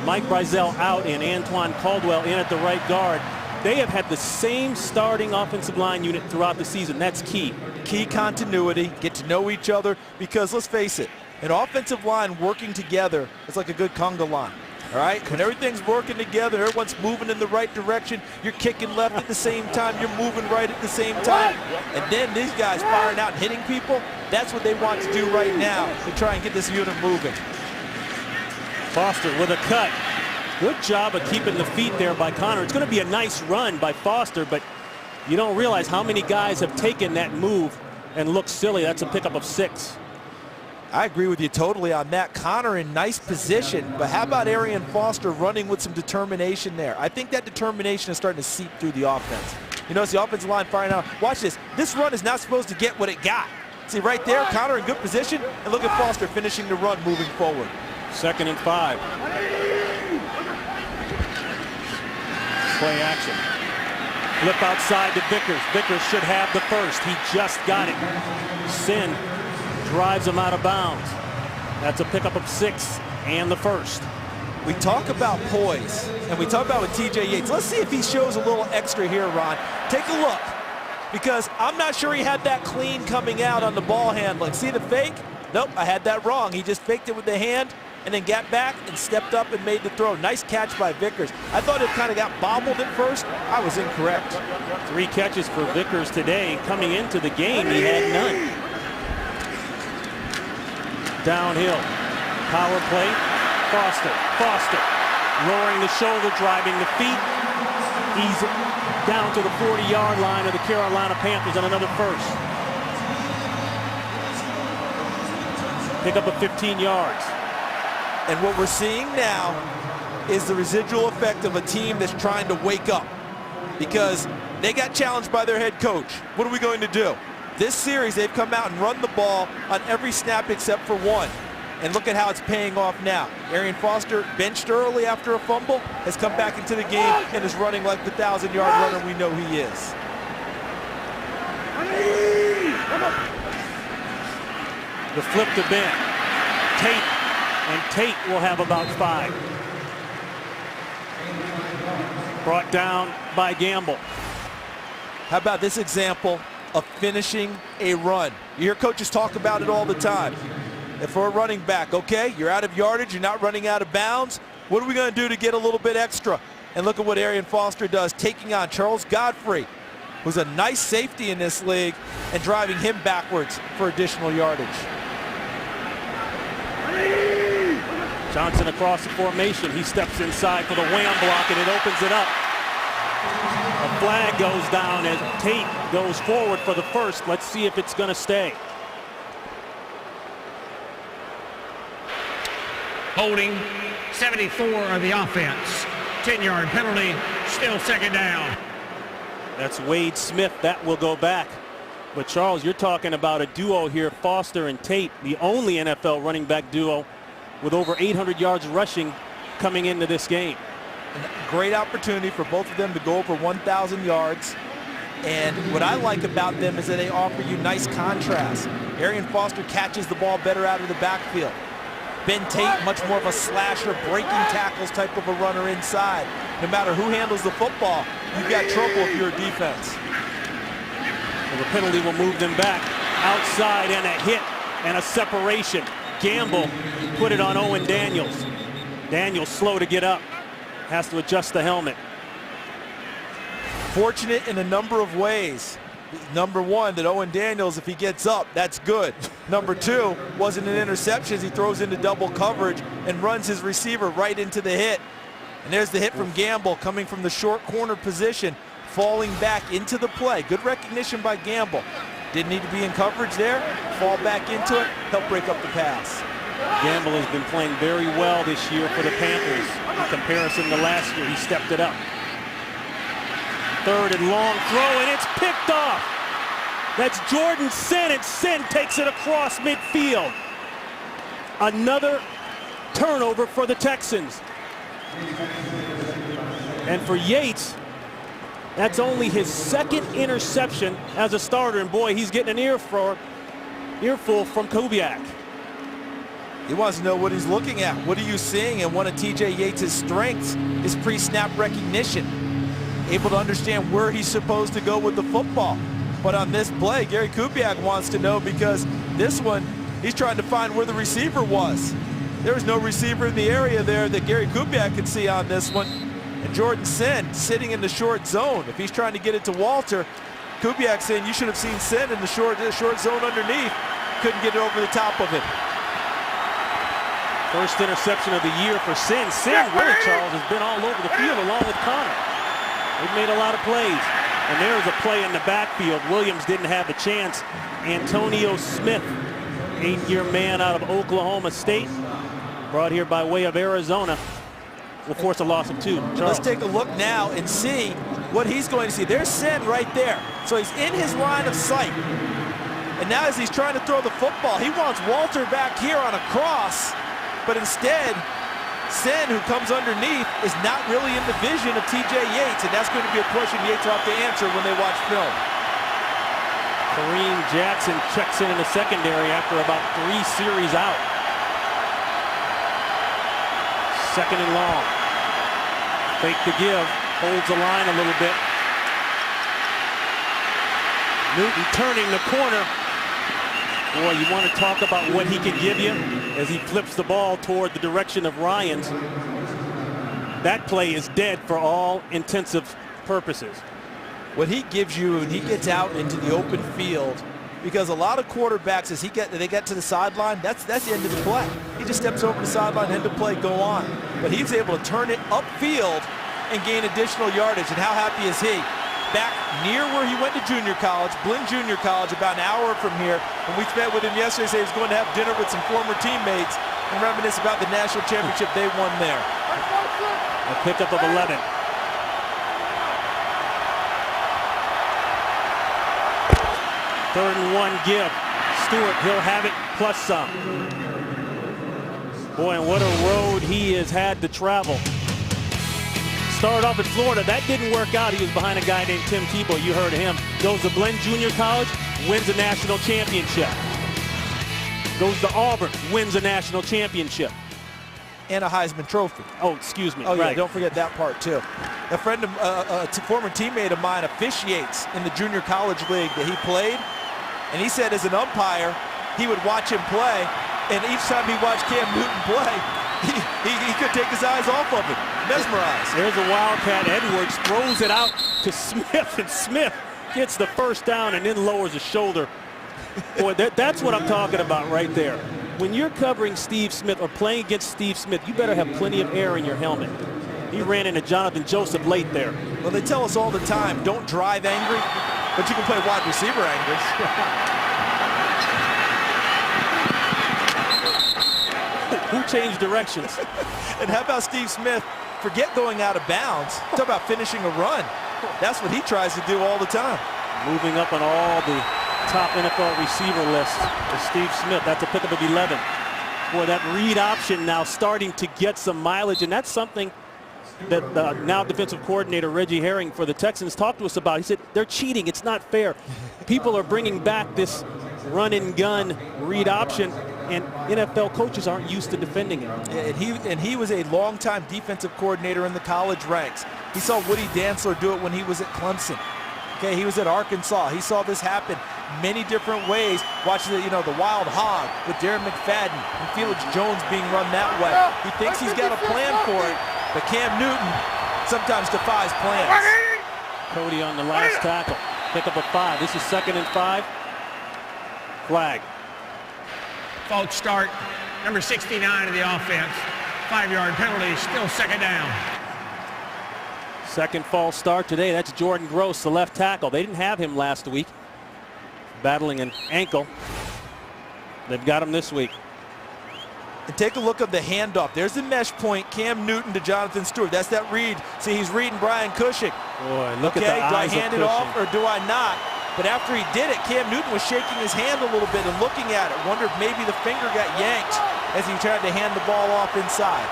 Mike Brazel out and Antoine Caldwell in at the right guard, they have had the same starting offensive line unit throughout the season. That's key. Key continuity, get to know each other, because let's face it, an offensive line working together is like a good conga line. All right, when everything's working together, everyone's moving in the right direction, you're kicking left at the same time, you're moving right at the same time, and then these guys firing out and hitting people, that's what they want to do right now to try and get this unit moving. Foster with a cut. Good job of keeping the feet there by Connor. It's going to be a nice run by Foster, but you don't realize how many guys have taken that move and looked silly. That's a pickup of 6. I agree with you totally on that. Connor in nice position, but how about Arian Foster running with some determination there? I think that determination is starting to seep through the offense. You notice the offensive line firing out. Watch this. This run is not supposed to get what it got. See right there, Connor in good position, and look at Foster finishing the run moving forward. 2nd and 5. Play action. Flip outside to Vickers. Vickers should have the 1st. He just got it. Sin drives him out of bounds. That's a pickup of 6 and the 1st. We talk about poise, and we talk about with TJ Yates. Let's see if he shows a little extra here, Ron. Take a look, because I'm not sure he had that clean coming out on the ball handling. See the fake? Nope, I had that wrong. He just faked it with the hand and then got back and stepped up and made the throw. Nice catch by Vickers. I thought it kind of got bobbled at first. I was incorrect. 3 catches for Vickers today. Coming into the game, he had none. Downhill. Power play. Foster. Lowering the shoulder, driving the feet. He's down to the 40-yard line of the Carolina Panthers on another 1st. Pickup of 15 yards. And what we're seeing now is the residual effect of a team that's trying to wake up, because they got challenged by their head coach. What are we going to do? This series, they've come out and run the ball on every snap except for one. And look at how it's paying off now. Arian Foster, benched early after a fumble, has come back into the game and is running like the 1,000-yard runner we know he is. The flip to Ben. Tate, and Tate will have about 5. Brought down by Gamble. How about this example of finishing a run? You hear coaches talk about it all the time. And for a running back, okay, you're out of yardage, you're not running out of bounds. What are we going to do to get a little bit extra? And look at what Arian Foster does, taking on Charles Godfrey, who's a nice safety in this league, and driving him backwards for additional yardage. Johnson across the formation. He steps inside for the wham block, and it opens it up. A flag goes down as Tate goes forward for the first. Let's see if it's going to stay. Holding 74 of the offense. 10-yard penalty, still second down. That's Wade Smith. That will go back. But Charles, you're talking about a duo here, Foster and Tate, the only NFL running back duo with over 800 yards rushing coming into this game. Great opportunity for both of them to go over 1,000 yards. And what I like about them is that they offer you nice contrast. Arian Foster catches the ball better out of the backfield. Ben Tate, much more of a slasher, breaking tackles type of a runner inside. No matter who handles the football, you've got trouble if you're a defense. Well, the penalty will move them back outside, and a hit and a separation. Gamble put it on Owen Daniels. Daniels slow to get up. Has to adjust the helmet. Fortunate in a number of ways. Number one, that Owen Daniels, if he gets up, that's good. Number two, wasn't an interception as he throws into double coverage and runs his receiver right into the hit. And there's the hit from Gamble coming from the short corner position, falling back into the play. Good recognition by Gamble. Didn't need to be in coverage there. Fall back into it, help break up the pass. Gamble has been playing very well this year for the Panthers. In comparison to last year, he stepped it up. Third and long throw, and it's picked off. That's Jordan Sin, and Sin takes it across midfield. Another turnover for the Texans. And for Yates, that's only his second interception as a starter, and boy, he's getting an earful from Kubiak. He wants to know what he's looking at. What are you seeing? And one of TJ Yates' strengths is pre-snap recognition. Able to understand where he's supposed to go with the football. But on this play, Gary Kubiak wants to know, because this one, he's trying to find where the receiver was. There was no receiver in the area there that Gary Kubiak could see on this one. And Jordan Sin sitting in the short zone. If he's trying to get it to Walter, Kubiak saying you should have seen Sin in the short zone underneath. Couldn't get it over the top of it. First interception of the year for Sin. Sin, really, Charles, has been all over the field along with Connor. They've made a lot of plays. And there's a play in the backfield. Williams didn't have the chance. Antonio Smith, 8-year man out of Oklahoma State, brought here by way of Arizona, will force a loss of 2. Charles. Let's take a look now and see what he's going to see. There's Sin right there. So he's in his line of sight. And now as he's trying to throw the football, he wants Walter back here on a cross. But instead, Sin, who comes underneath, is not really in the vision of TJ Yates, and that's going to be a question Yates will have to answer when they watch film. Kareem Jackson checks in the secondary after about 3 series out. Second and long. Fake to give, holds the line a little bit. Newton turning the corner. Boy, you want to talk about what he can give you as he flips the ball toward the direction of Ryans. That play is dead for all intensive purposes. What he gives you when he gets out into the open field, because a lot of quarterbacks, as they get to the sideline, that's the end of the play. He just steps over the sideline, end of play, go on. But he's able to turn it upfield and gain additional yardage. And how happy is he? Back near where he went to junior college, Blinn Junior College, about an hour from here. And we met with him yesterday, said he was going to have dinner with some former teammates and reminisce about the national championship they won there. A pickup of 11. Third and 1 give. Stewart, he'll have it plus some. Boy, and what a road he has had to travel. Started off at Florida. That didn't work out. He was behind a guy named Tim Tebow. You heard of him. Goes to Glenn Junior College, wins a national championship. Goes to Auburn, wins a national championship. And a Heisman Trophy. Oh, excuse me. Oh, right. yeah, don't forget that part, too. A friend of, former teammate of mine officiates in the junior college league that he played, and he said as an umpire, he would watch him play, and each time he watched Cam Newton play, he could take his eyes off of it. Mesmerized. There's a Wildcat. Edwards throws it out to Smith, and Smith gets the first down and then lowers his shoulder. Boy, that's what I'm talking about right there. When you're covering Steve Smith or playing against Steve Smith, you better have plenty of air in your helmet. He ran into Jonathan Joseph late there. Well, they tell us all the time, don't drive angry, but you can play wide receiver angry. Who changed directions? And how about Steve Smith? Forget going out of bounds. Talk about finishing a run. That's what he tries to do all the time. Moving up on all the top NFL receiver list is Steve Smith. That's a pickup of 11. Boy, that read option now starting to get some mileage, and that's something that the now defensive coordinator Reggie Herring for the Texans talked to us about. He said, they're cheating. It's not fair. People are bringing back this run and gun read option, and NFL coaches aren't used to defending it. And he was a longtime defensive coordinator in the college ranks. He saw Woody Dantzler do it when he was at Clemson. Okay, he was at Arkansas. He saw this happen many different ways. Watch the wild hog with Darren McFadden and Felix Jones being run that way. He thinks he's got a plan for it, but Cam Newton sometimes defies plans. Cody on the last tackle. Pick up a 5. This is 2nd and 5. Flag. False start. Number 69 of the offense. 5-yard penalty. Still 2nd down. Second false start today. That's Jordan Gross, the left tackle. They didn't have him last week, battling an ankle. They've got him this week. And take a look at the handoff. There's the mesh point, Cam Newton to Jonathan Stewart. That's that read. See, he's reading Brian Cushing. Boy, look at the do I eyes hand of it off Cushing. or do I not? But after he did it, Cam Newton was shaking his hand a little bit and looking at it. Wonder if maybe the finger got yanked as he tried to hand the ball off inside.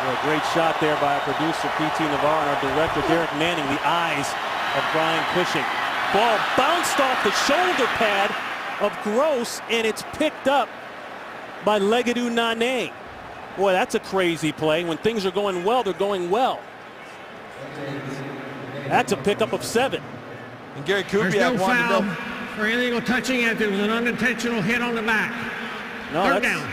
Well, a great shot there by our producer, P.T. Navarre, and our director, Derek Manning. The eyes of Brian Cushing. Ball bounced off the shoulder pad of Gross, and it's picked up by Legadou Nane. Boy, that's a crazy play. When things are going well, they're going well. That's a pickup of 7. And Gary There's Kubiak no wanted to foul know. for illegal touching if there was an unintentional hit on the back. No, Third down.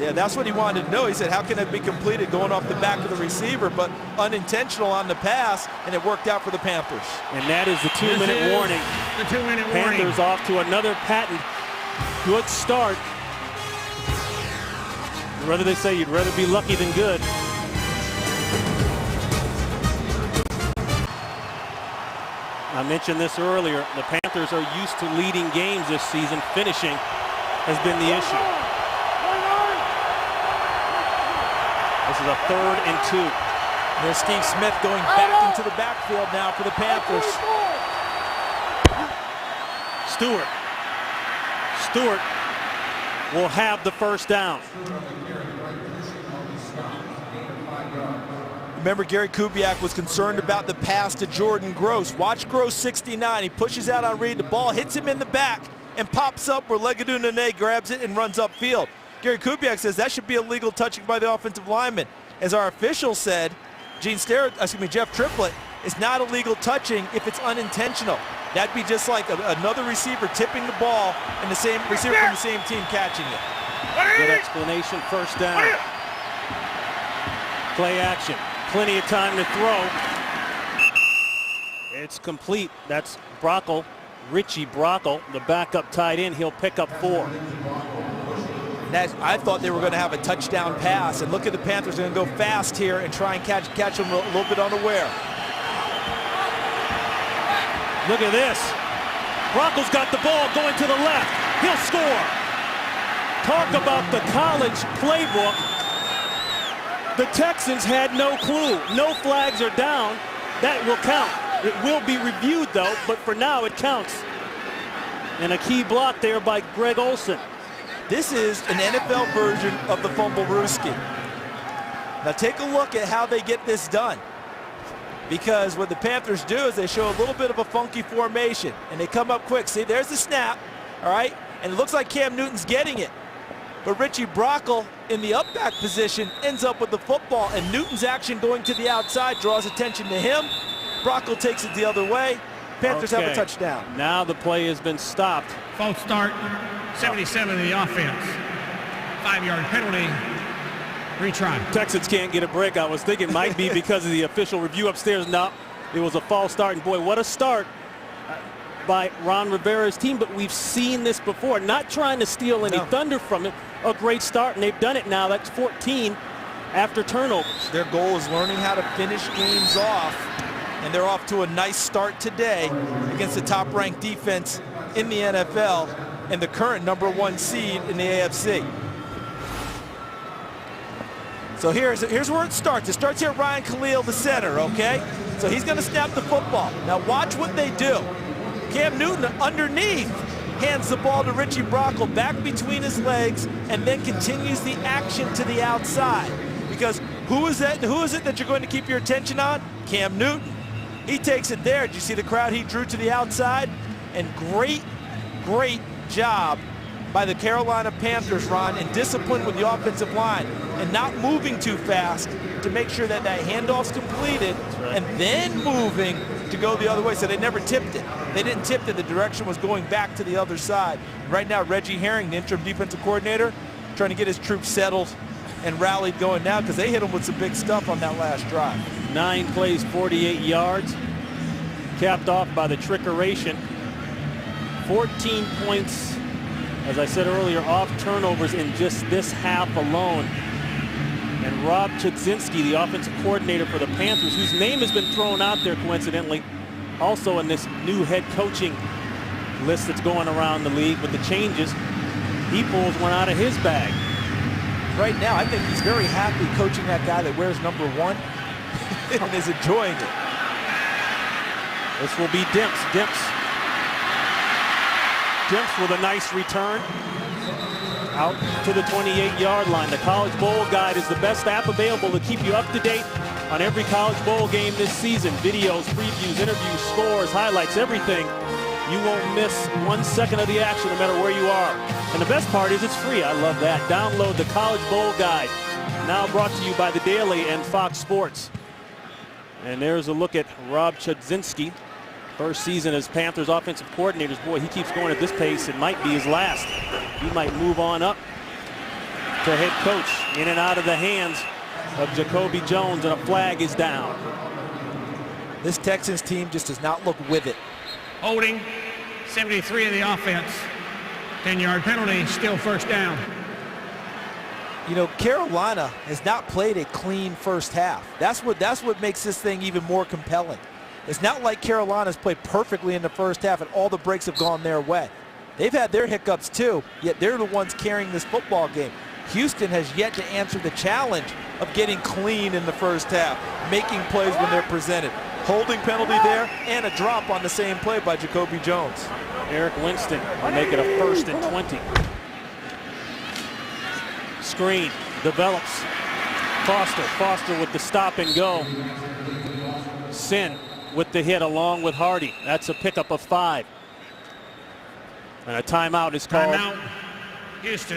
Yeah, that's what he wanted to know. He said, how can it be completed going off the back of the receiver, but unintentional on the pass, and it worked out for the Panthers. And that is the 2-minute warning. The 2-minute warning. Panthers off to another patent. Good start. Rather they say you'd rather be lucky than good. I mentioned this earlier. The Panthers are used to leading games this season. Finishing has been the issue. This is a 3rd and 2. There's Steve Smith going back into the backfield now for the Panthers. Stewart will have the first down. Remember, Gary Kubiak was concerned about the pass to Jordan Gross. Watch Gross 69. He pushes out on read. The ball hits him in the back and pops up where Legadou Nane grabs it and runs upfield. Gary Kubiak says that should be illegal touching by the offensive lineman. As our official said, Jeff Triplett, is not illegal touching if it's unintentional. That'd be just like another receiver tipping the ball and the same receiver from the same team catching it. Good explanation. First down. Play action. Plenty of time to throw. It's complete. That's Brockle, Richie Brockle, the backup tight end. He'll pick up 4. I thought they were going to have a touchdown pass, and look at the Panthers. They're going to go fast here and try and catch them a little bit unaware. Look at this. Brockle's got the ball going to the left. He'll score. Talk about the college playbook. The Texans had no clue. No flags are down. That will count. It will be reviewed, though, but for now it counts. And a key block there by Greg Olsen. This is an NFL version of the fumble-rooski. Now take a look at how they get this done. Because what the Panthers do is they show a little bit of a funky formation, and they come up quick. See, there's the snap, all right? And it looks like Cam Newton's getting it. But Richie Brockle in the up back position ends up with the football, and Newton's action going to the outside draws attention to him. Brockle takes it the other way. Panthers have a touchdown. Now the play has been stopped. False start, 77 in the offense. 5-yard penalty. Retry. Texans can't get a break. I was thinking it might be because of the official review upstairs. No, it was a false start. And boy, what a start by Ron Rivera's team. But we've seen this before. Not trying to steal any thunder from it. A great start, and they've done it now. That's 14 after turnovers. Their goal is learning how to finish games off, and they're off to a nice start today against the top-ranked defense in the NFL and the current #1 seed in the AFC. So here's where it starts. It starts here at Ryan Khalil, the center, okay? So he's going to snap the football. Now watch what they do. Cam Newton underneath hands the ball to Richie Brockle back between his legs and then continues the action to the outside. Because who is it that you're going to keep your attention on? Cam Newton. He takes it there. Did you see the crowd he drew to the outside? And great job by the Carolina Panthers, Ron, and discipline with the offensive line and not moving too fast to make sure that that handoff's completed and then moving to go the other way. So they never tipped it. They didn't tip it. The direction was going back to the other side. Right now, Reggie Herring, the interim defensive coordinator, trying to get his troops settled and rallied going now because they hit him with some big stuff on that last drive. 9 plays, 48 yards, capped off by the trickeration. 14 points, as I said earlier, off turnovers in just this half alone. And Rob Chudzinski, the offensive coordinator for the Panthers, whose name has been thrown out there coincidentally, also in this new head coaching list that's going around the league with the changes, he pulls one out of his bag. Right now, I think he's very happy coaching that guy that wears #1 and is enjoying it. This will be Dimps. Dimps with a nice return out to the 28-yard line. The College Bowl Guide is the best app available to keep you up to date on every College Bowl game this season. Videos, previews, interviews, scores, highlights, everything. You won't miss 1 second of the action no matter where you are. And the best part is it's free. I love that. Download the College Bowl Guide. Now brought to you by The Daily and Fox Sports. And there's a look at Rob Chudzinski. First season as Panthers offensive coordinators. Boy, he keeps going at this pace. It might be his last. He might move on up to head coach. In and out of the hands of Jacoby Jones, and a flag is down. This Texans team just does not look with it. Holding, 73 of the offense. 10-yard penalty, still first down. You know, Carolina has not played a clean first half. That's what makes this thing even more compelling. It's not like Carolina's played perfectly in the first half and all the breaks have gone their way. They've had their hiccups too, yet they're the ones carrying this football game. Houston has yet to answer the challenge of getting clean in the first half, making plays when they're presented. Holding penalty there and a drop on the same play by Jacoby Jones. Eric Winston will make it a 1st and 20. Screen develops. Foster with the stop and go. Sin with the hit along with Hardy. That's a pickup of 5. And a timeout is called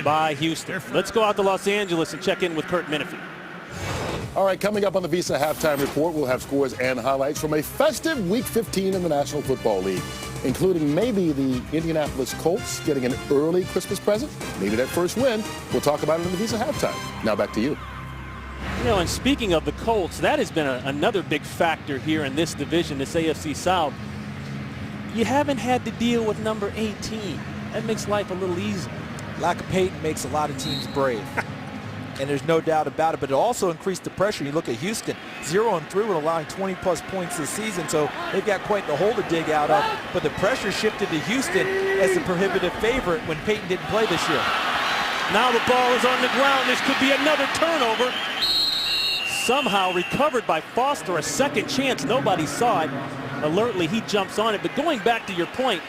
by Houston. Let's go out to Los Angeles and check in with Kurt Menefee. All right, coming up on the Visa Halftime Report, we'll have scores and highlights from a festive Week 15 in the National Football League, including maybe the Indianapolis Colts getting an early Christmas present, maybe that first win. We'll talk about it in the Visa Halftime. Now back to you. You know, and speaking of the Colts, that has been another big factor here in this division, this AFC South. You haven't had to deal with number 18. That makes life a little easier. Lack of Peyton makes a lot of teams brave. And there's no doubt about it, but it also increased the pressure. You look at Houston, 0-3 with allowing 20-plus points this season, so they've got quite the hole to dig out of. But the pressure shifted to Houston as the prohibitive favorite when Peyton didn't play this year. Now the ball is on the ground. This could be another turnover. Somehow recovered by Foster, a second chance. Nobody saw it. Alertly, he jumps on it. But going back to your point,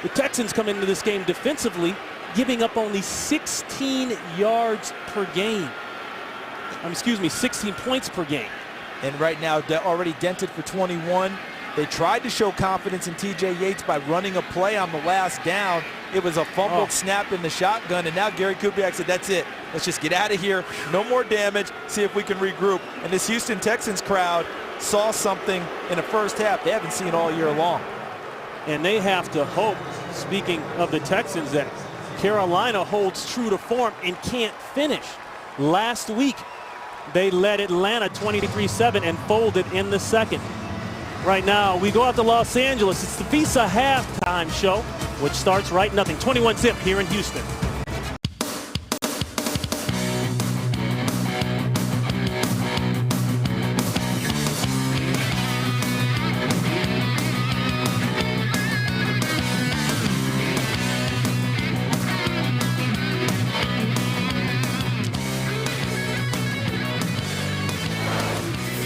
the Texans come into this game defensively giving up only 16 yards per game. 16 points per game. And right now, they're already dented for 21. They tried to show confidence in T.J. Yates by running a play on the last down. It was a fumbled snap in the shotgun, and now Gary Kubiak said, that's it. Let's just get out of here. No more damage. See if we can regroup. And this Houston Texans crowd saw something in the first half they haven't seen all year long. And they have to hope, speaking of the Texans, that Carolina holds true to form and can't finish. Last week, they led Atlanta 23-7 and folded in the second. Right now, we go out to Los Angeles. It's the Visa halftime show, which starts right nothing. 21-zip here in Houston.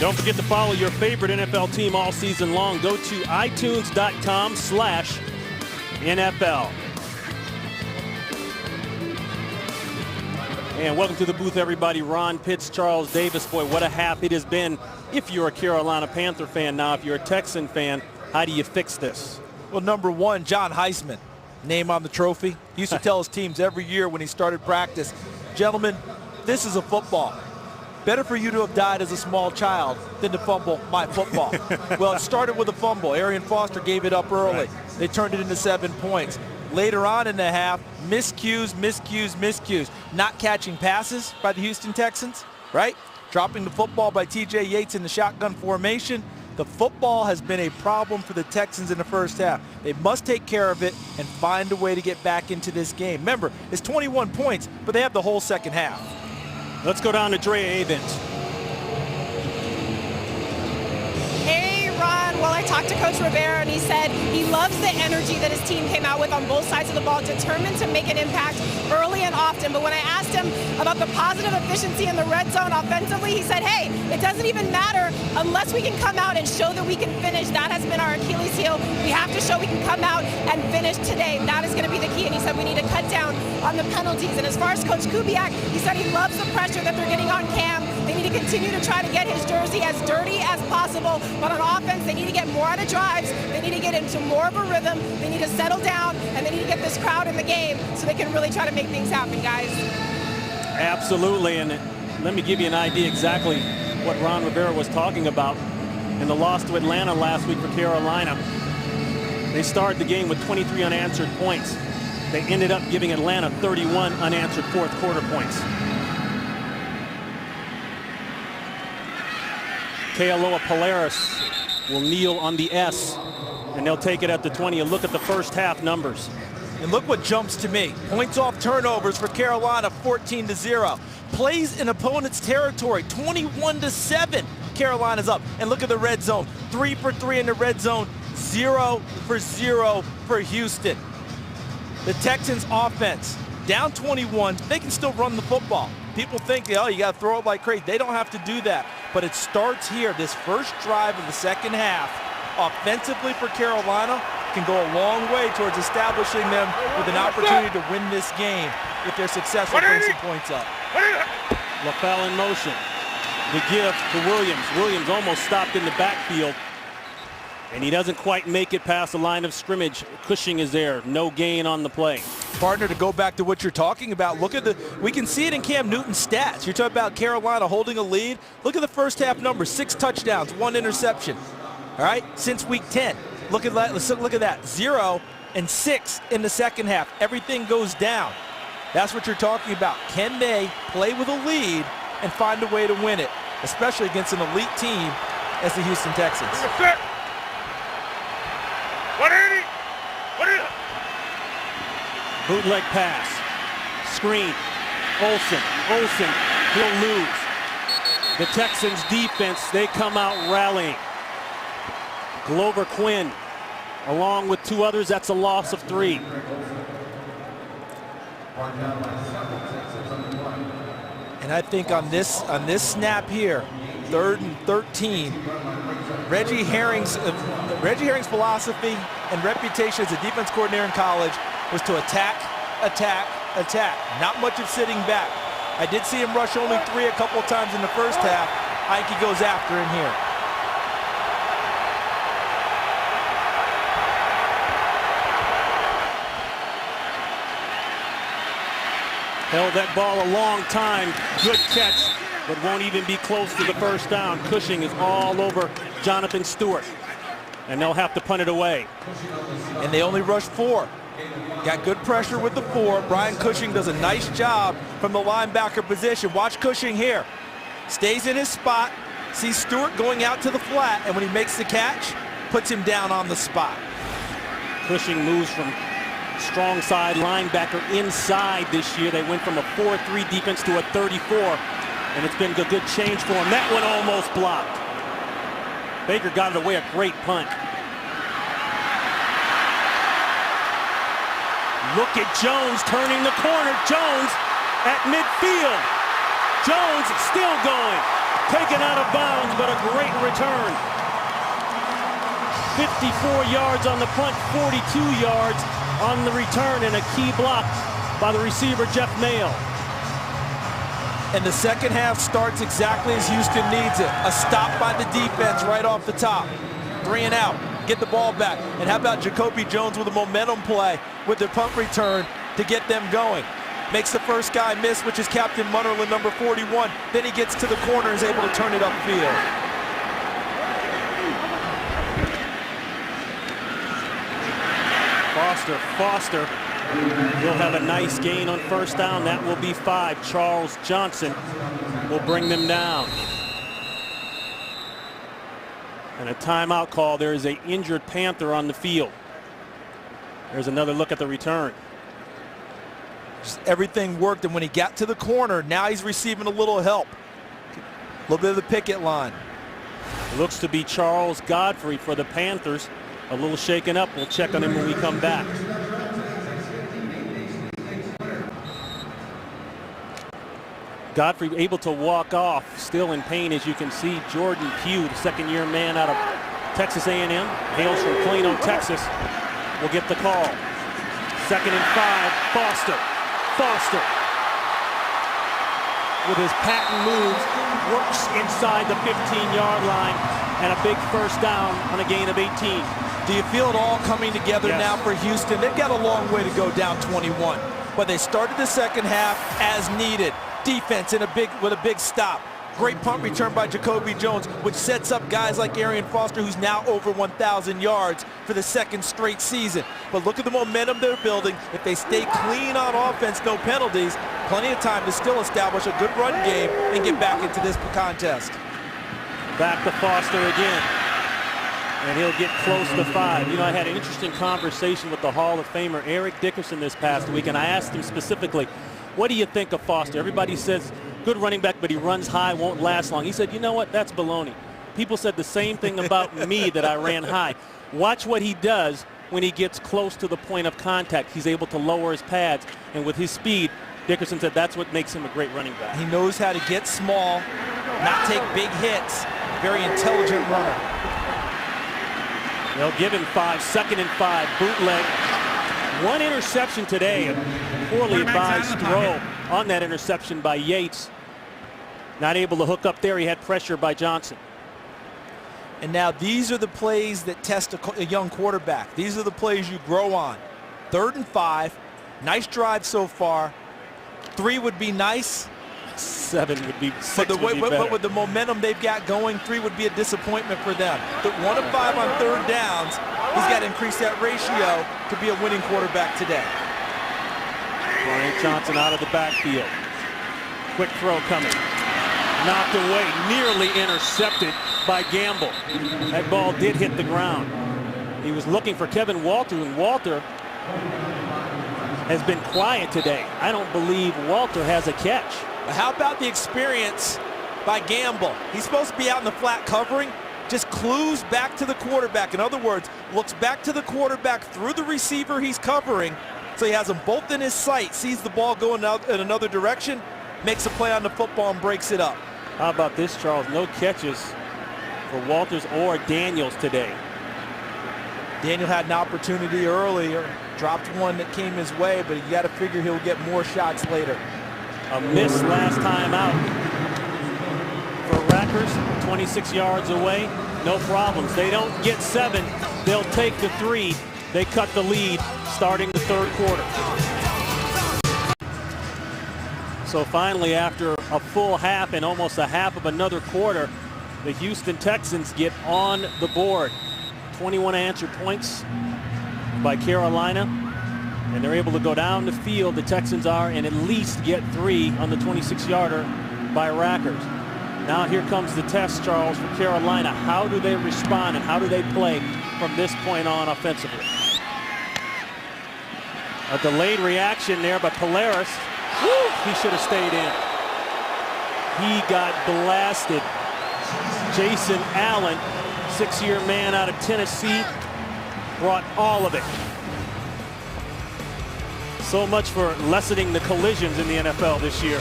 Don't forget to follow your favorite NFL team all season long. Go to itunes.com/NFL. And welcome to the booth, everybody. Ron Pitts, Charles Davis. Boy, what a half it has been if you're a Carolina Panther fan. Now, if you're a Texan fan, how do you fix this? Well, number one, John Heisman, name on the trophy. He used to tell his teams every year when he started practice, gentlemen, this is a football. Better for you to have died as a small child than to fumble my football. Well, it started with a fumble. Arian Foster gave it up early. Right. They turned it into 7 points. Later on in the half, miscues. Not catching passes by the Houston Texans, right? Dropping the football by T.J. Yates in the shotgun formation. The football has been a problem for the Texans in the first half. They must take care of it and find a way to get back into this game. Remember, it's 21 points, but they have the whole second half. Let's go down to Drea Avent. Hey, Ron. Well, I talked to Coach Rivera, and he said he loves the energy that his team came out with on both sides of the ball, determined to make an impact early and often. But when I asked him about the positive efficiency in the red zone offensively, he said, hey, it doesn't even matter unless we can come out and show that we can finish. That has been our Achilles heel. We have to show we can come out and finish today. That is going to be the key. And he said we need to cut down on the penalties. And as far as Coach Kubiak, he said he loves the pressure that they're getting on Cam. They need to continue to try to get his jersey as dirty as possible. But on offense, they need to get more out of drives. They need to get into more of a rhythm. They need to settle down, and they need to get this crowd in the game so they can really try to make things happen, guys. Absolutely, and let me give you an idea exactly what Ron Rivera was talking about in the loss to Atlanta last week for Carolina. They started the game with 23 unanswered points. They ended up giving Atlanta 31 unanswered fourth quarter points. Kealoha Polaris will kneel on the S, and they'll take it at the 20. And look at the first half numbers. And look what jumps to me. Points off turnovers for Carolina, 14-0. Plays in opponent's territory, 21-7. Carolina's up. And look at the red zone. 3 for 3 in the red zone, 0 for 0 for Houston. The Texans offense, down 21. They can still run the football. People think, oh, you got to throw it like crazy. They don't have to do that. But it starts here. This first drive of the second half, offensively for Carolina, can go a long way towards establishing them with an opportunity to win this game if they're successful bringing some points up. LaFell in motion. The give to Williams. Williams almost stopped in the backfield, and he doesn't quite make it past the line of scrimmage. Cushing is there. No gain on the play. Partner, to go back to what you're talking about, look at we can see it in Cam Newton's stats. You're talking about Carolina holding a lead. Look at the first half numbers: 6 touchdowns, 1 interception. All right, since week 10. Look at that. Let's look at that. 0 and 6 in the second half. Everything goes down. That's what you're talking about. Can they play with a lead and find a way to win it, especially against an elite team as the Houston Texans? Bootleg pass. Screen. Olsen. He'll lose. The Texans defense, they come out rallying. Glover Quinn, along with 2 others, that's a loss of 3. And I think on this snap here, 3rd and 13, Reggie Herring's philosophy and reputation as a defense coordinator in college was to attack attack, attack. Not much of sitting back. I did see him rush only 3 a couple of times in the first half. I think he goes after him here. Held that ball a long time. Good catch, but won't even be close to the first down. Cushing is all over Jonathan Stewart, and they'll have to punt it away. And they only rushed 4. Got good pressure with the 4. Brian Cushing does a nice job from the linebacker position. Watch Cushing here. Stays in his spot, sees Stewart going out to the flat, and when he makes the catch, puts him down on the spot. Cushing moves from strong side linebacker inside this year. They went from a 4-3 defense to a 34, and it's been a good change for him. That one almost blocked. Baker got it away, a great punt. Look at Jones turning the corner. Jones at midfield. Jones still going. Taken out of bounds, but a great return. 54 yards on the punt, 42 yards on the return, and a key block by the receiver, Jeff Mayo. And the second half starts exactly as Houston needs it. A stop by the defense right off the top. 3 and out. Get the ball back. And how about Jacoby Jones with a momentum play with the punt return to get them going. Makes the first guy miss, which is Captain Munnerlyn, number 41. Then he gets to the corner and is able to turn it upfield. Foster will have a nice gain on first down. That will be 5. Charles Johnson will bring them down. And a timeout call. There is an injured Panther on the field. There's another look at the return. Just everything worked, and when he got to the corner, now he's receiving a little help. A little bit of the picket line. It looks to be Charles Godfrey for the Panthers. A little shaken up. We'll check on him when we come back. Godfrey able to walk off, still in pain, as you can see. Jordan Pugh, the second-year man out of Texas A&M, hails from Plano, Texas, will get the call. 2nd and 5, Foster. With his patent moves, works inside the 15-yard line, and a big first down on a gain of 18. Do you feel it all coming together now for Houston? They've got a long way to go down 21, but they started the second half as needed. Defense with a big stop. Great punt return by Jacoby Jones, which sets up guys like Arian Foster, who's now over 1,000 yards for the 2nd straight season. But look at the momentum they're building. If they stay clean on offense, no penalties, plenty of time to still establish a good run game and get back into this contest. Back to Foster again. And he'll get close to 5. You know, I had an interesting conversation with the Hall of Famer Eric Dickerson this past week, and I asked him specifically, what do you think of Foster? Everybody says good running back, but he runs high, won't last long. He said, you know what? That's baloney. People said the same thing about me, that I ran high. Watch what he does when he gets close to the point of contact. He's able to lower his pads, and with his speed, Dickerson said that's what makes him a great running back. He knows how to get small, not take big hits. Very intelligent runner. They'll give him 5. 2nd and 5, bootleg. 1 interception today, a poorly advised throw on that interception by Yates. Not able to hook up there. He had pressure by Johnson. And now these are the plays that test a young quarterback. These are the plays you grow on. 3rd and 5. Nice drive so far. 3 would be nice. 7 would be, 6 but would be better. But with the momentum they've got going, 3 would be a disappointment for them. But 1 of 5 on 3rd downs, he's got to increase that ratio to be a winning quarterback today. Brian Johnson out of the backfield. Quick throw coming. Knocked away, nearly intercepted by Gamble. That ball did hit the ground. He was looking for Kevin Walter, and Walter has been quiet today. I don't believe Walter has a catch. How about the experience by Gamble? He's supposed to be out in the flat covering, just clues back to the quarterback. In other words, looks back to the quarterback through the receiver he's covering, so he has them both in his sight, sees the ball going out in another direction, makes a play on the football and breaks it up. How about this, Charles? No catches for Walters or Daniels today. Daniel had an opportunity earlier, dropped one that came his way, but you got to figure he'll get more shots later. A miss last time out for Rackers, 26 yards away, no problems. They don't get 7, they'll take the 3. They cut the lead starting the third quarter. So finally, after a full half and almost a half of another quarter, the Houston Texans get on the board. 21 answered points by Carolina, and they're able to go down the field, the Texans are, and at least get 3 on the 26-yarder by Rackers. Now here comes the test, Charles, for Carolina. How do they respond and how do they play from this point on offensively? A delayed reaction there by Polaris. Woo, he should have stayed in. He got blasted. Jason Allen, 6-year man out of Tennessee, brought all of it. So much for lessening the collisions in the NFL this year.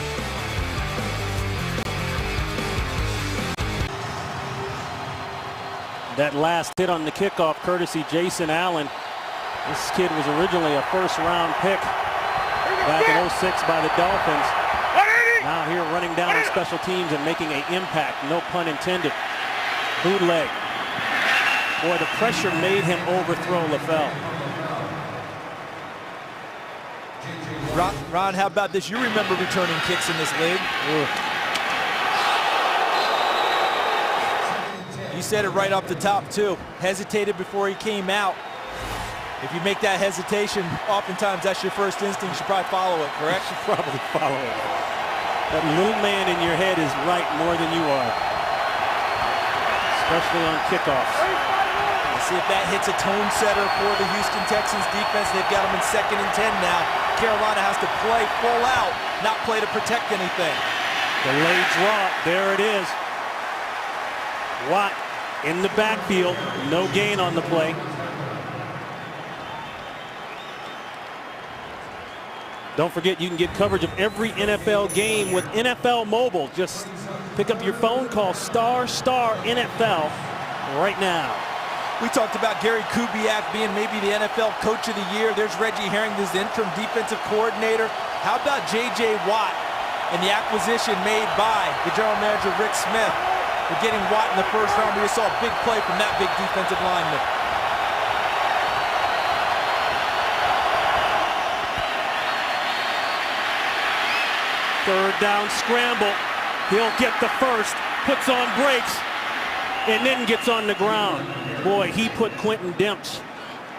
That last hit on the kickoff, courtesy Jason Allen. This kid was originally a first-round pick back in '06 by the Dolphins. Now here running down on special teams and making an impact, no pun intended. Bootleg. Boy, the pressure made him overthrow LaFell. Ron, how about this? You remember returning kicks in this league. You said it right off the top, too. Hesitated before he came out. If you make that hesitation, oftentimes that's your first instinct. You should probably follow it, correct? You should probably follow it. That little man in your head is right more than you are, especially on kickoffs. Let's see if that hits a tone setter for the Houston Texans defense. They've got them in 2nd and 10 now. Carolina has to play full out, not play to protect anything. Delayed draw, there it is. Watt in the backfield, no gain on the play. Don't forget, you can get coverage of every NFL game with NFL Mobile. Just pick up your phone, call ** NFL right now. We talked about Gary Kubiak being maybe the NFL Coach of the Year. There's Reggie Herring, who's the interim defensive coordinator. How about J.J. Watt and the acquisition made by the general manager, Rick Smith? We're getting Watt in the first round. We just saw a big play from that big defensive lineman. Third down scramble. He'll get the first, puts on brakes, and then gets on the ground. Boy, he put Quentin Demps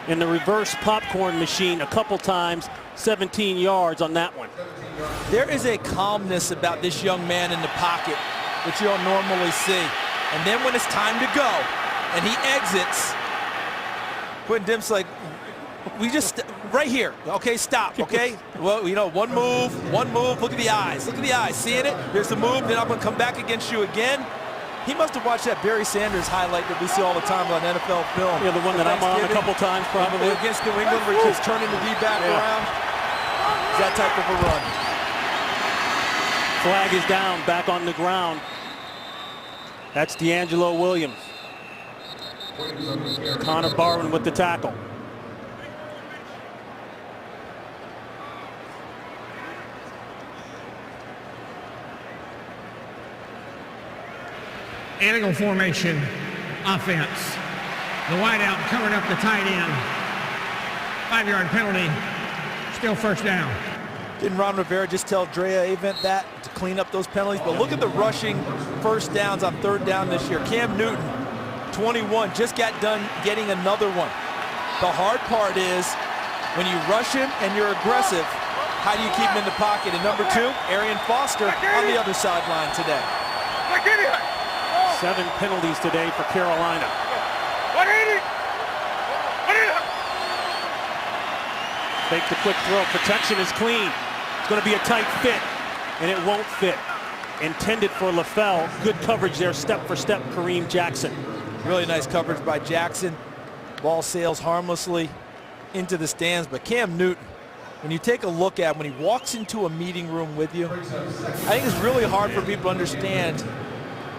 in the reverse popcorn machine a couple times, 17 yards on that one. There is a calmness about this young man in the pocket that you don't normally see. And then when it's time to go, and he exits, Quentin Demps like, we just, right here, okay, stop, okay? Well, you know, one move, look at the eyes, seeing it, there's the move, then I'm gonna come back against you again. He must have watched that Barry Sanders highlight that we see all the time on NFL film. Yeah, the one that I'm on a couple times probably. Against New England where he keeps turning the D back around. It's that type of a run. Flag is down, back on the ground. That's D'Angelo Williams. Connor Barwin with the tackle. Angle formation offense. The wideout covering up the tight end. 5-yard penalty. Still first down. Didn't Ron Rivera just tell Drea Avent that to clean up those penalties? But look at the rushing first downs on 3rd down this year. Cam Newton, 21, just got done getting another one. The hard part is when you rush him and you're aggressive, how do you keep him in the pocket? And number 2, Arian Foster on the other sideline today. 7 penalties today for Carolina. Fake the quick throw. Protection is clean. It's going to be a tight fit, and it won't fit. Intended for LaFell. Good coverage there, step for step, Kareem Jackson. Really nice coverage by Jackson. Ball sails harmlessly into the stands, but Cam Newton, when you take a look at when he walks into a meeting room with you, I think it's really hard for people to understand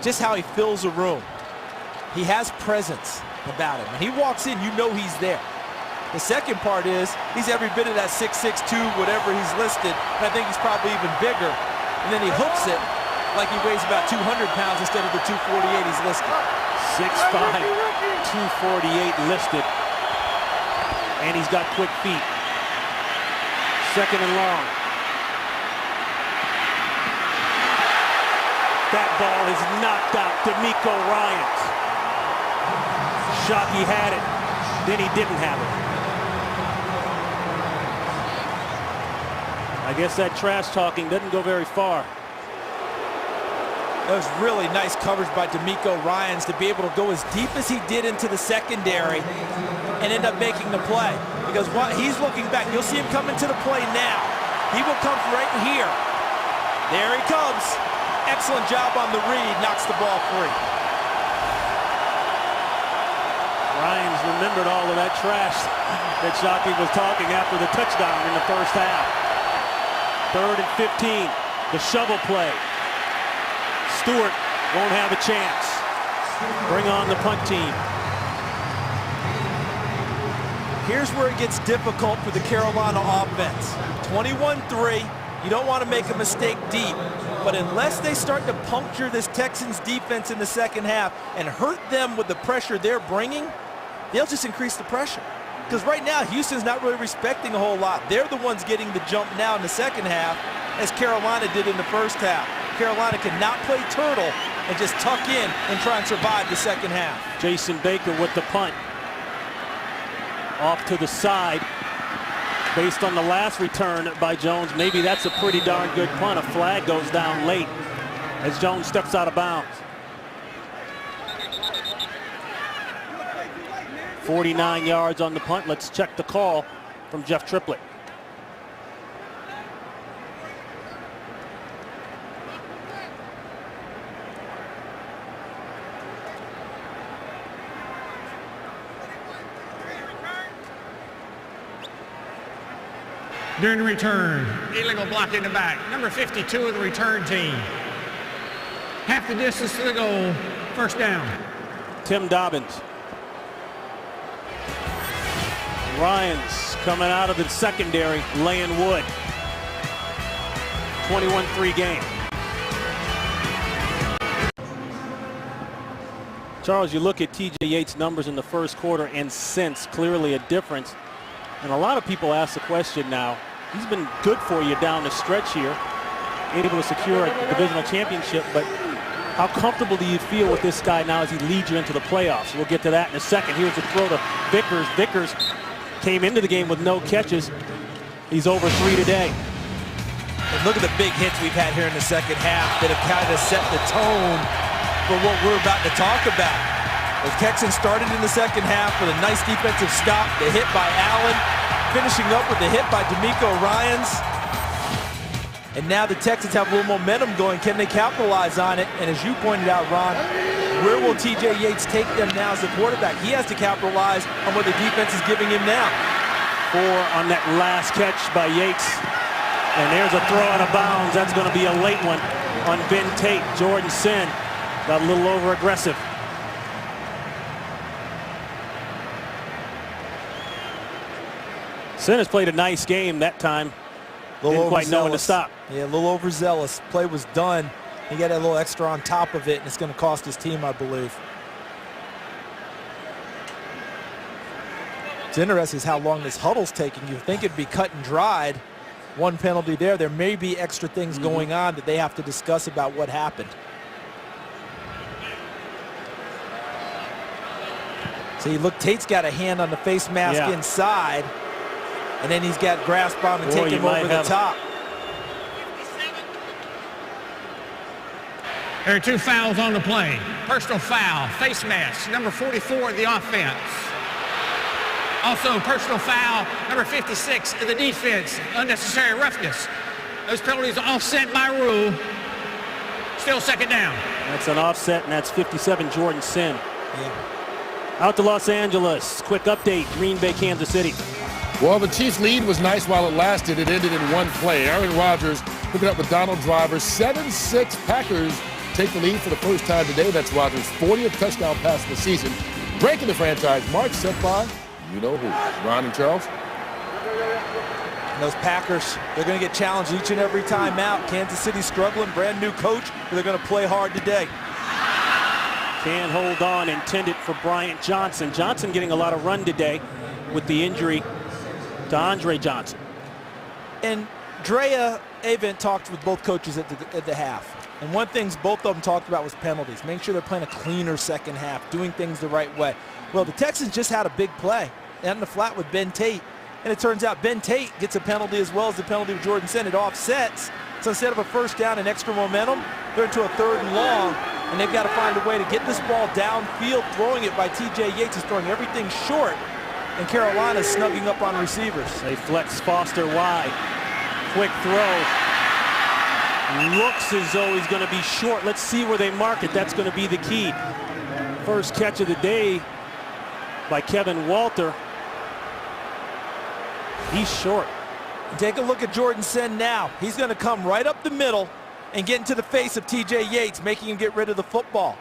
just how he fills a room. He has presence. about him. When he walks in, you know he's there. The second part is he's every bit of that 6'6", whatever he's listed, and I think he's probably even bigger. And then he hooks it like he weighs about 200 pounds instead of the 248 he's listed. 6'5", 248 listed. And he's got quick feet. Second and long. That ball is knocked out. D'Amico Ryans. Shockey had it. Then he didn't have it. I guess that trash talking doesn't go very far. That was really nice coverage by D'Amico Ryans to be able to go as deep as he did into the secondary and end up making the play. Because he's looking back. You'll see him come into the play now. He will come right here. There he comes. Excellent job on the read. Knocks the ball free. Ryans remembered all of that trash that Shockey was talking after the touchdown in the first half. 3rd and 15. The shovel play. Stewart won't have a chance. Bring on the punt team. Here's where it gets difficult for the Carolina offense. 21-3. You don't want to make a mistake deep. But unless they start to puncture this Texans defense in the second half and hurt them with the pressure they're bringing, they'll just increase the pressure. Because right now, Houston's not really respecting a whole lot. They're the ones getting the jump now in the second half, as Carolina did in the first half. Carolina cannot play turtle and just tuck in and try and survive the second half. Jason Baker with the punt. Off to the side. Based on the last return by Jones, maybe that's a pretty darn good punt. A flag goes down late as Jones steps out of bounds. 49 yards on the punt. Let's check the call from Jeff Triplett. During the return, illegal block in the back. Number 52 of the return team. Half the distance to the goal. First down. Tim Dobbins. Ryans coming out of the secondary, laying wood. 21-3 game. Charles, you look at TJ Yates' numbers in the first quarter and since, clearly a difference. And a lot of people ask the question now, he's been good for you down the stretch here, able to secure a divisional championship, but how comfortable do you feel with this guy now as he leads you into the playoffs? We'll get to that in a second. Here's a throw to Vickers. Vickers came into the game with no catches. He's over 3 today. And look at the big hits we've had here in the second half that have kind of set the tone for what we're about to talk about. The Texans started in the second half with a nice defensive stop, the hit by Allen, finishing up with the hit by D'Amico Ryans. And now the Texans have a little momentum going. Can they capitalize on it? And as you pointed out, Ron, where will TJ Yates take them now as the quarterback? He has to capitalize on what the defense is giving him now. 4 on that last catch by Yates. And there's a throw out of bounds. That's going to be a late one on Ben Tate. Jordan Sin got a little over aggressive. Sin has played a nice game that time. Didn't quite know when to stop. Yeah, a little overzealous. Play was done. He got a little extra on top of it, and it's going to cost his team, I believe. It's interesting how long this huddle's taking. You think it'd be cut and dried. One penalty there. There may be extra things going on that they have to discuss about what happened. See, look, Tate's got a hand on the face mask inside. And then he's got grasp on and take him over the top. There are 2 fouls on the play. Personal foul, face mask, number 44 of the offense. Also, personal foul, number 56 of the defense, unnecessary roughness. Those penalties are offset by rule. Still second down. That's an offset, and that's 57 Jordan Sin. Yeah. Out to Los Angeles. Quick update, Green Bay, Kansas City. Well, the Chiefs' lead was nice while it lasted. It ended in one play. Aaron Rodgers picking up with Donald Driver. 7-6 Packers take the lead for the first time today. That's Rodgers' 40th touchdown pass of the season. Breaking the franchise mark set by you-know-who. Ron and Charles. And those Packers, they're going to get challenged each and every time out. Kansas City struggling, brand new coach, but they're going to play hard today. Can hold on, intended for Bryant Johnson. Johnson getting a lot of run today with the injury to Andre Johnson. And Drea Avent talked with both coaches at the half. And one thing both of them talked about was penalties. Make sure they're playing a cleaner second half, doing things the right way. Well, the Texans just had a big play out in the flat with Ben Tate. And it turns out Ben Tate gets a penalty as well as the penalty of Jordan Sen. It offsets. So instead of a first down and extra momentum, they're into a 3rd and long. And they've got to find a way to get this ball downfield. Throwing it by T.J. Yates is throwing everything short. And Carolina's snugging up on receivers. They flex Foster wide. Quick throw. Looks as though he's going to be short. Let's see where they mark it. That's going to be the key. First catch of the day by Kevin Walter. He's short. Take a look at Jordan Sen now. He's going to come right up the middle and get into the face of T.J. Yates, making him get rid of the football.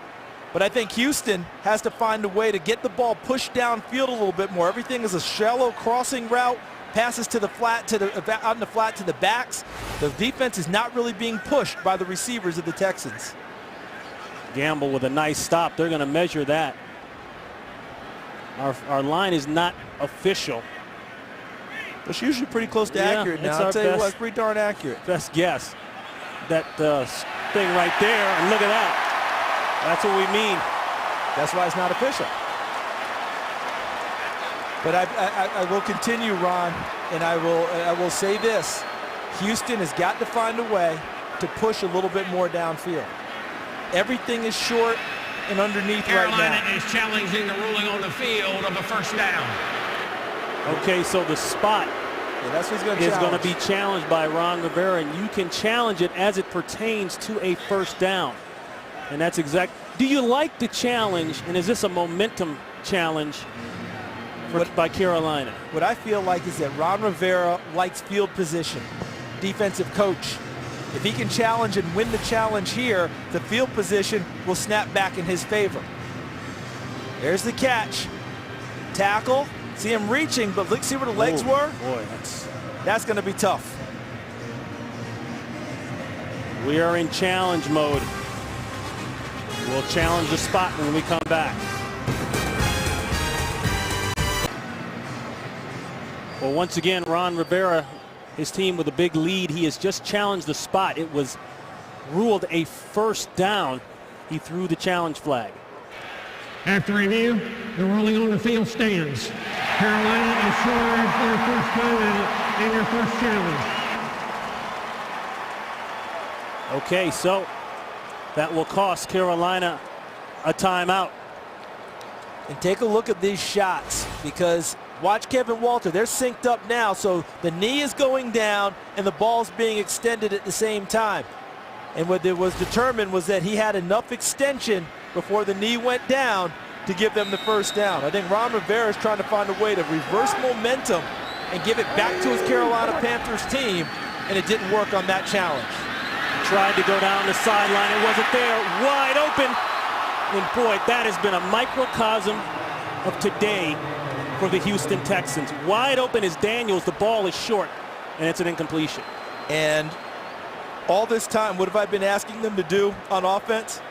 But I think Houston has to find a way to get the ball pushed downfield a little bit more. Everything is a shallow crossing route. Passes to the flat, out in the flat to the backs. The defense is not really being pushed by the receivers of the Texans. Gamble with a nice stop. They're going to measure that. Our line is not official. It's usually pretty close to accurate now. I'll tell you what, it's pretty darn accurate. Best guess. That thing right there, and look at that. That's what we mean. That's why it's not official. But I will continue, Ron, and I will say this. Houston has got to find a way to push a little bit more downfield. Everything is short and underneath right now. Carolina is challenging the ruling on the field of a first down. Okay, so the spot that's what's going to is going to be challenged by Ron Rivera, and you can challenge it as it pertains to a first down. And that's exact. Do you like the challenge, and is this a momentum challenge by Carolina? What I feel like is that Ron Rivera likes field position, defensive coach. If he can challenge and win the challenge here, the field position will snap back in his favor. There's the catch. Tackle. See him reaching, but look, see where the legs were? Boy, that's going to be tough. We are in challenge mode. We'll challenge the spot when we come back. Well, once again, Ron Rivera, his team with a big lead. He has just challenged the spot. It was ruled a first down. He threw the challenge flag. After review, the ruling on the field stands. Carolina is charged their first timeout and their first challenge. Okay, so that will cost Carolina a timeout. And take a look at these shots, because watch Kevin Walter. They're synced up now, so the knee is going down and the ball's being extended at the same time. And what it was determined was that he had enough extension before the knee went down to give them the first down. I think Ron Rivera is trying to find a way to reverse momentum and give it back to his Carolina Panthers team, and it didn't work on that challenge. Tried to go down the sideline. It wasn't there. Wide open. And boy, that has been a microcosm of today for the Houston Texans. Wide open is Daniels. The ball is short, and it's an incompletion. And all this time, what have I been asking them to do on offense?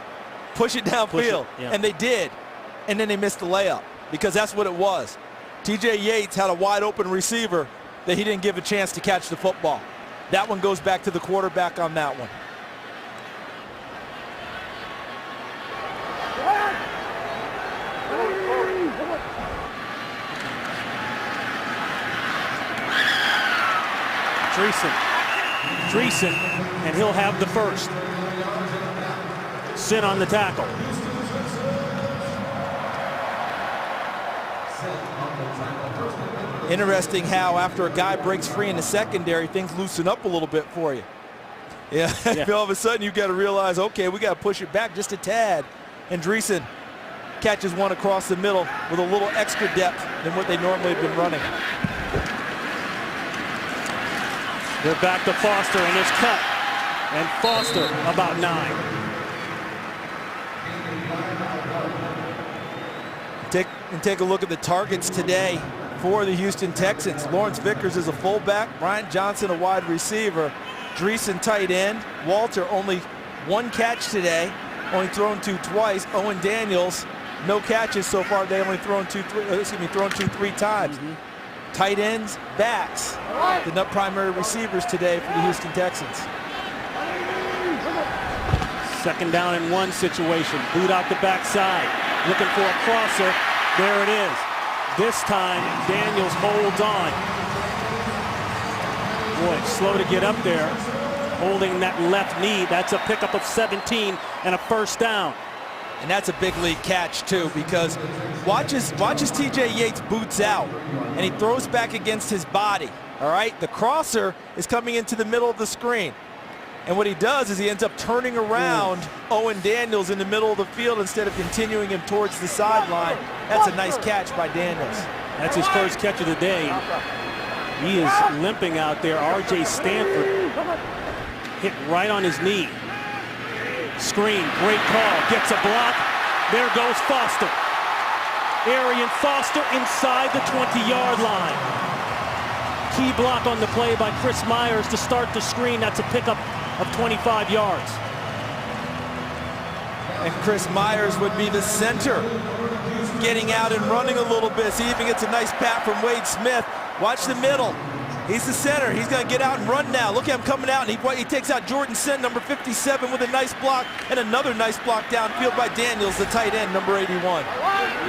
Push it downfield. Yeah. And they did. And then they missed the layup, because that's what it was. T.J. Yates had a wide open receiver that he didn't give a chance to catch the football. That one goes back to the quarterback on that one. Dreesen, and he'll have the first. Sin on the tackle. Interesting how after a guy breaks free in the secondary, things loosen up a little bit for you. Yeah. All of a sudden you've got to realize, okay, we got to push it back just a tad. And Dreesen catches one across the middle with a little extra depth than what they normally have been running. They're back to Foster, and it's cut. And Foster about 9. And take a look at the targets today for the Houston Texans. Lawrence Vickers is a fullback, Brian Johnson a wide receiver, Dreesen tight end, Walter only 1 catch today, only thrown to twice. Owen Daniels, no catches so far. They only thrown to 3 times. Tight ends, backs, the nut primary receivers today for the Houston Texans. 2nd down and 1 situation. Boot out the backside. Looking for a crosser. There it is. This time, Daniels holds on. Boy, slow to get up there. Holding that left knee. That's a pickup of 17 and a 1st down. And that's a big league catch too, because watch as TJ Yates boots out and he throws back against his body. All right, the crosser is coming into the middle of the screen. And what he does is he ends up turning around Owen Daniels in the middle of the field instead of continuing him towards the sideline. That's a nice catch by Daniels. That's his first catch of the day. He is limping out there. R.J. Stanford hit right on his knee. Screen, great call, gets a block. There goes Foster. Arian Foster inside the 20-yard line. Key block on the play by Chris Myers to start the screen. That's a pickup of 25 yards. And Chris Myers would be the center, getting out and running a little bit. See, even gets a nice pat from Wade Smith. Watch the middle. He's the center. He's going to get out and run now. Look at him coming out, and he takes out Jordan Sent, number 57, with a nice block, and another nice block downfield by Daniels, the tight end, number 81.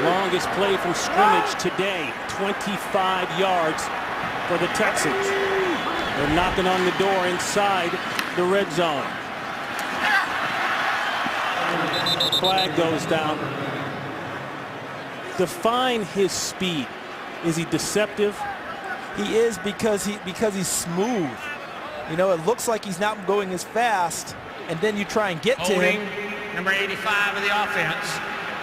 Longest play from scrimmage today, 25 yards for the Texans. They're knocking on the door inside the red zone. Flag goes down. Define his speed. Is he deceptive? He is because he's smooth. You know, it looks like he's not going as fast, and then you try and get to Holding, him. number 85 of the offense.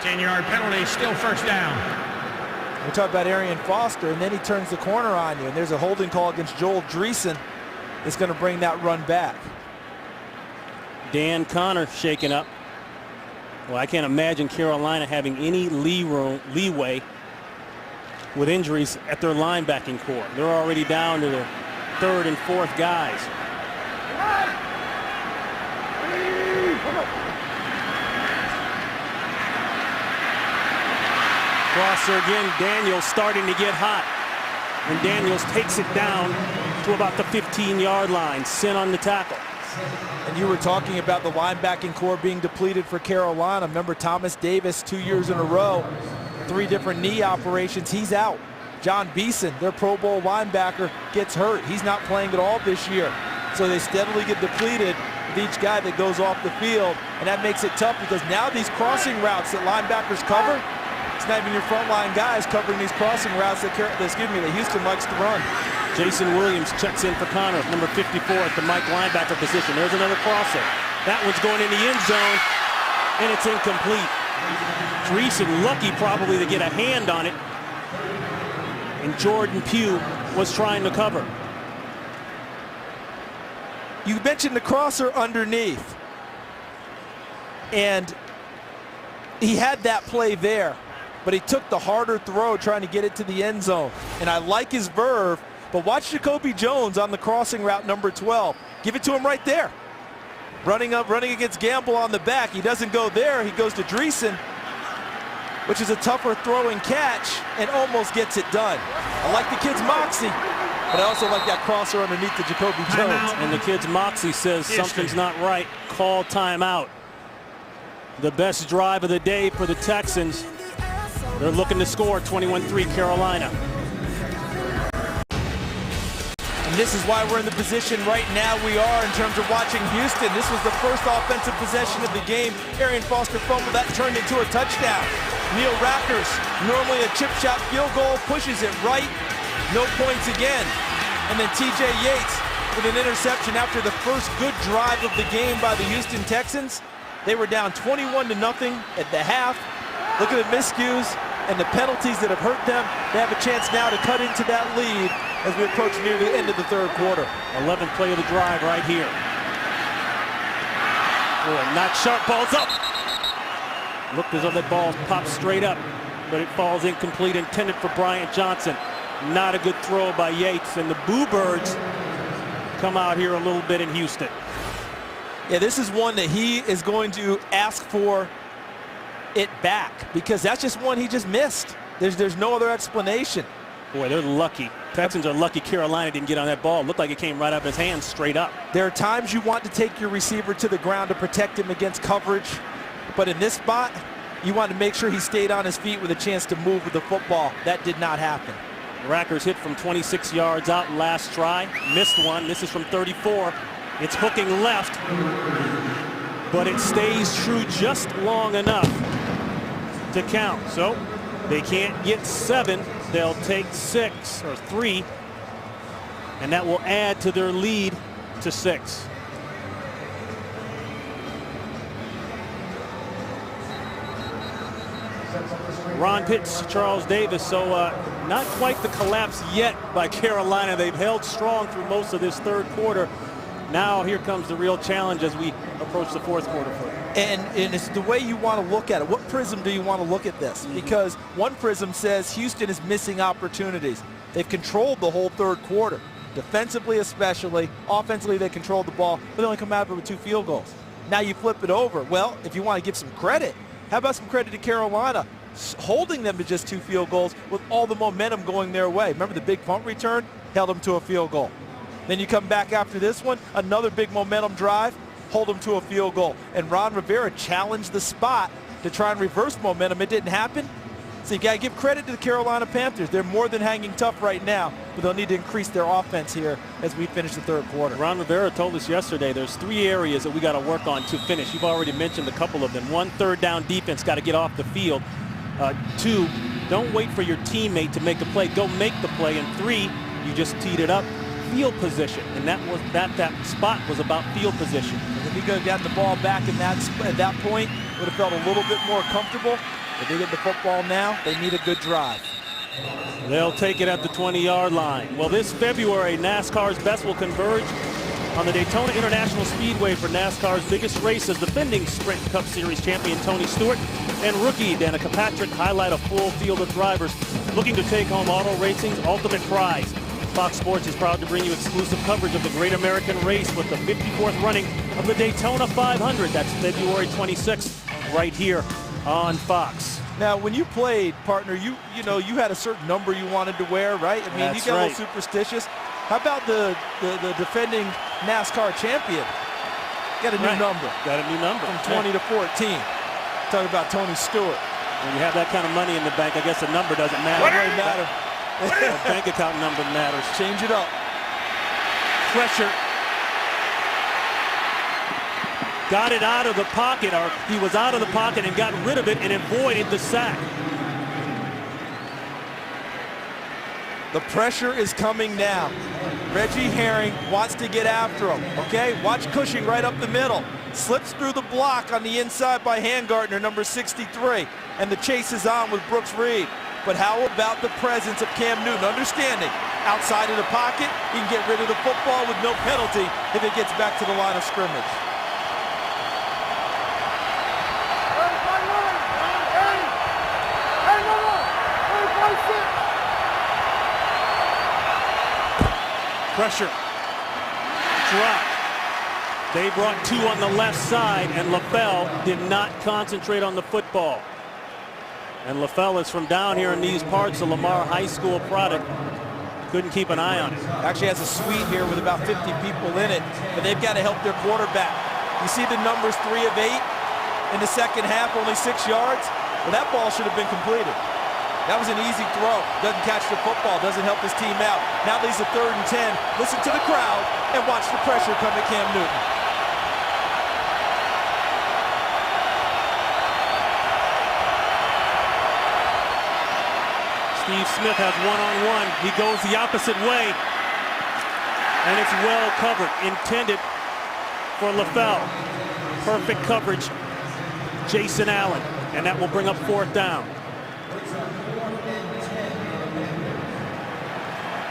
10-yard penalty, still 1st down. We talk about Arian Foster, and then he turns the corner on you, and there's a holding call against Joel Dreesen. It's going to bring that run back. Dan Connor shaken up. Well, I can't imagine Carolina having any leeway with injuries at their linebacking core. They're already down to the 3rd and 4th guys. Crosser again. Daniels starting to get hot. And Daniels takes it down to about the 15-yard line. Sin on the tackle. And you were talking about the linebacking core being depleted for Carolina. Remember Thomas Davis 2 years in a row, 3 different knee operations. He's out. John Beeson, their Pro Bowl linebacker, gets hurt. He's not playing at all this year. So they steadily get depleted with each guy that goes off the field. And that makes it tough because now these crossing routes that linebackers cover, it's not even your frontline guys covering these crossing routes that Houston likes to run. Jason Williams checks in for Connor, number 54 at the Mike linebacker position. There's another crosser. That one's going in the end zone, and it's incomplete. Dreesen lucky probably to get a hand on it. And Jordan Pugh was trying to cover. You mentioned the crosser underneath. And he had that play there, but he took the harder throw trying to get it to the end zone. And I like his verve, but watch Jacoby Jones on the crossing route number 12. Give it to him right there. Running against Gamble on the back. He doesn't go there. He goes to Dreesen, which is a tougher throwing catch, and almost gets it done. I like the kid's moxie, but I also like that crosser underneath the Jacoby Jones. And the kid's moxie says something's not right. Call timeout. The best drive of the day for the Texans. They're looking to score 21-3 Carolina. And this is why we're in the position right now we are in terms of watching Houston. This was the first offensive possession of the game. Arian Foster fumbled, that turned into a touchdown. Neil Rackers, normally a chip shot field goal, pushes it right. No points again. And then TJ Yates with an interception after the first good drive of the game by the Houston Texans. They were down 21-0 at the half. Look at the miscues and the penalties that have hurt them. They have a chance now to cut into that lead as we approach near the end of the 3rd quarter. 11th play of the drive right here. Boy, not sharp, ball's up. Looked as though that ball popped straight up. but it falls incomplete, intended for Bryant Johnson. Not a good throw by Yates, and the Boo Birds come out here a little bit in Houston. Yeah, this is one that he is going to ask for it back, because that's just one he just missed. There's no other explanation. Boy, they're lucky. Texans are lucky Carolina didn't get on that ball. It looked like it came right out of his hands straight up. There are times you want to take your receiver to the ground to protect him against coverage, but in this spot, you want to make sure he stayed on his feet with a chance to move with the football. That did not happen. Rackers hit from 26 yards out last try. Missed one. This is from 34. It's hooking left, but it stays true just long enough to count. So they can't get 7. They'll take 6 or 3, and that will add to their lead to 6. Ron Pitts, Charles Davis. So not quite the collapse yet by Carolina. They've held strong through most of this third quarter. Now here comes the real challenge as we approach the fourth quarter. And it's the way you want to look at it. What prism do you want to look at this? Because one prism says Houston is missing opportunities. They've controlled the whole third quarter, defensively especially. Offensively, they controlled the ball, but they only come out of it with 2 field goals. Now you flip it over. Well, if you want to give some credit, how about some credit to Carolina, holding them to just 2 field goals with all the momentum going their way. Remember the big punt return? Held them to a field goal. Then you come back after this one, another big momentum drive, hold them to a field goal. And Ron Rivera challenged the spot to try and reverse momentum. It didn't happen. So you got to give credit to the Carolina Panthers. They're more than hanging tough right now, but they'll need to increase their offense here as we finish the third quarter. Ron Rivera told us yesterday there's 3 areas that we got to work on to finish. You've already mentioned a couple of them. 1, third down defense, got to get off the field. 2, don't wait for your teammate to make a play. Go make the play. And 3, you just teed it up. Field position, and that spot was about field position. If he could have gotten the ball back at that point, would have felt a little bit more comfortable. If they get the football now, they need a good drive. They'll take it at the 20-yard line. Well, this February, NASCAR's best will converge on the Daytona International Speedway for NASCAR's biggest race as defending Sprint Cup Series champion Tony Stewart and rookie Danica Patrick highlight a full field of drivers looking to take home auto racing's ultimate prize. Fox Sports is proud to bring you exclusive coverage of the Great American Race with the 54th running of the Daytona 500. That's February 26th, right here on Fox. Now, when you played, partner, you had a certain number you wanted to wear, right? I mean, That's you got right. a little superstitious. How about the defending NASCAR champion? Got a new number. Got a new number. From 20 to 14. Talking about Tony Stewart. When you have that kind of money in the bank, I guess the number doesn't matter. What does it matter? The bank account number matters. Change it up. Pressure. Got it out of the pocket, or he was out of the pocket and got rid of it and avoided the sack. The pressure is coming now. Reggie Herring wants to get after him, okay? Watch Cushing right up the middle. Slips through the block on the inside by Handgartner, number 63. And the chase is on with Brooks Reed. But how about the presence of Cam Newton? Understanding, outside of the pocket, he can get rid of the football with no penalty if it gets back to the line of scrimmage. Pressure. Drop. They brought 2 on the left side, and LaFell did not concentrate on the football. And LaFell is from down here in these parts, a Lamar High School product. Couldn't keep an eye on it. Actually has a suite here with about 50 people in it, but they've got to help their quarterback. You see the numbers 3 of 8 in the second half, only 6 yards? Well, that ball should have been completed. That was an easy throw. Doesn't catch the football, doesn't help his team out. Now leaves a 3rd and 10. Listen to the crowd and watch the pressure come at Cam Newton. Steve Smith has one-on-one. He goes the opposite way. And it's well covered. Intended for LaFell. Perfect coverage. Jason Allen. And that will bring up 4th down.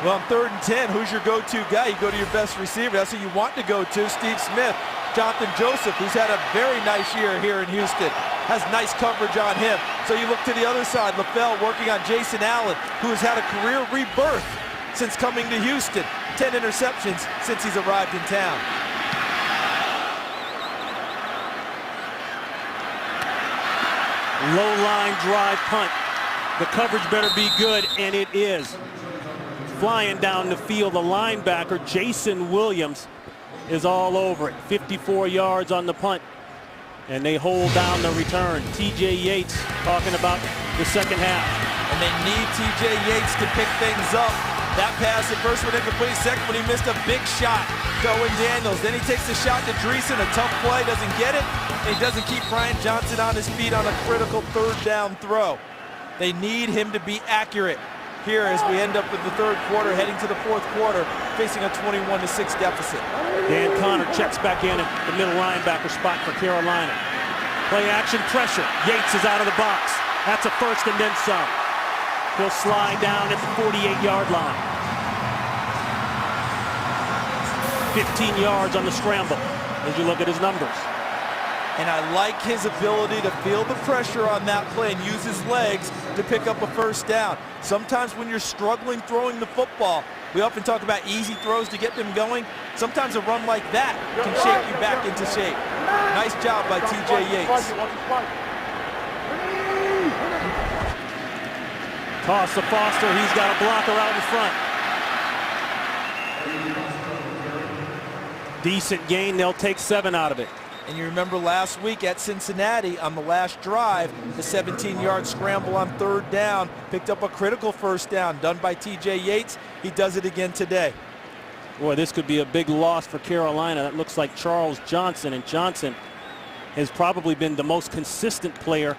Well, on 3rd and 10, who's your go-to guy? You go to your best receiver. That's who you want to go to, Steve Smith. Jonathan Joseph, who's had a very nice year here in Houston. has nice coverage on him. So you look to the other side, LaFell working on Jason Allen, who has had a career rebirth since coming to Houston. 10 interceptions since he's arrived in town. Low line drive punt. The coverage better be good, and it is. Flying down the field, the linebacker, Jason Williams, is all over it. 54 yards on the punt, and they hold down the return. T.J. Yates talking about the second half. And they need T.J. Yates to pick things up. That pass, the first one incomplete, second one he missed a big shot to Owen Daniels. Then he takes the shot to Dreesen, a tough play, doesn't get it, and he doesn't keep Brian Johnson on his feet on a critical third down throw. They need him to be accurate here as we end up with the third quarter, heading to the fourth quarter, facing a 21-6 deficit. Dan Connor checks back in at the middle linebacker spot for Carolina. Play action pressure. Yates is out of the box. That's a first and then some. He'll slide down at the 48-yard line. 15 yards on the scramble as you look at his numbers. And I like his ability to feel the pressure on that play and use his legs to pick up a first down. Sometimes when you're struggling throwing the football, we often talk about easy throws to get them going. Sometimes a run like that can shake you back into shape. Nice job by T.J. Yates. Toss to Foster. He's got a blocker out in front. Decent gain. They'll take 7 out of it. And you remember last week at Cincinnati on the last drive, the 17-yard scramble on third down, picked up a critical first down done by T.J. Yates. He does it again today. Boy, this could be a big loss for Carolina. That looks like Charles Johnson, and Johnson has probably been the most consistent player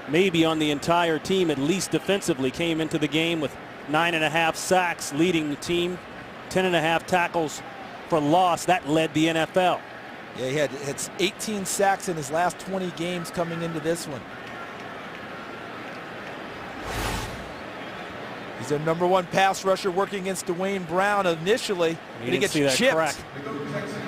maybe on the entire team, at least defensively. Came into the game with 9.5 sacks, leading the team, 10.5 tackles for loss. That led the NFL. Yeah, he had 18 sacks in his last 20 games coming into this one. He's their #1 pass rusher working against Dwayne Brown initially, and he gets chipped. Crack.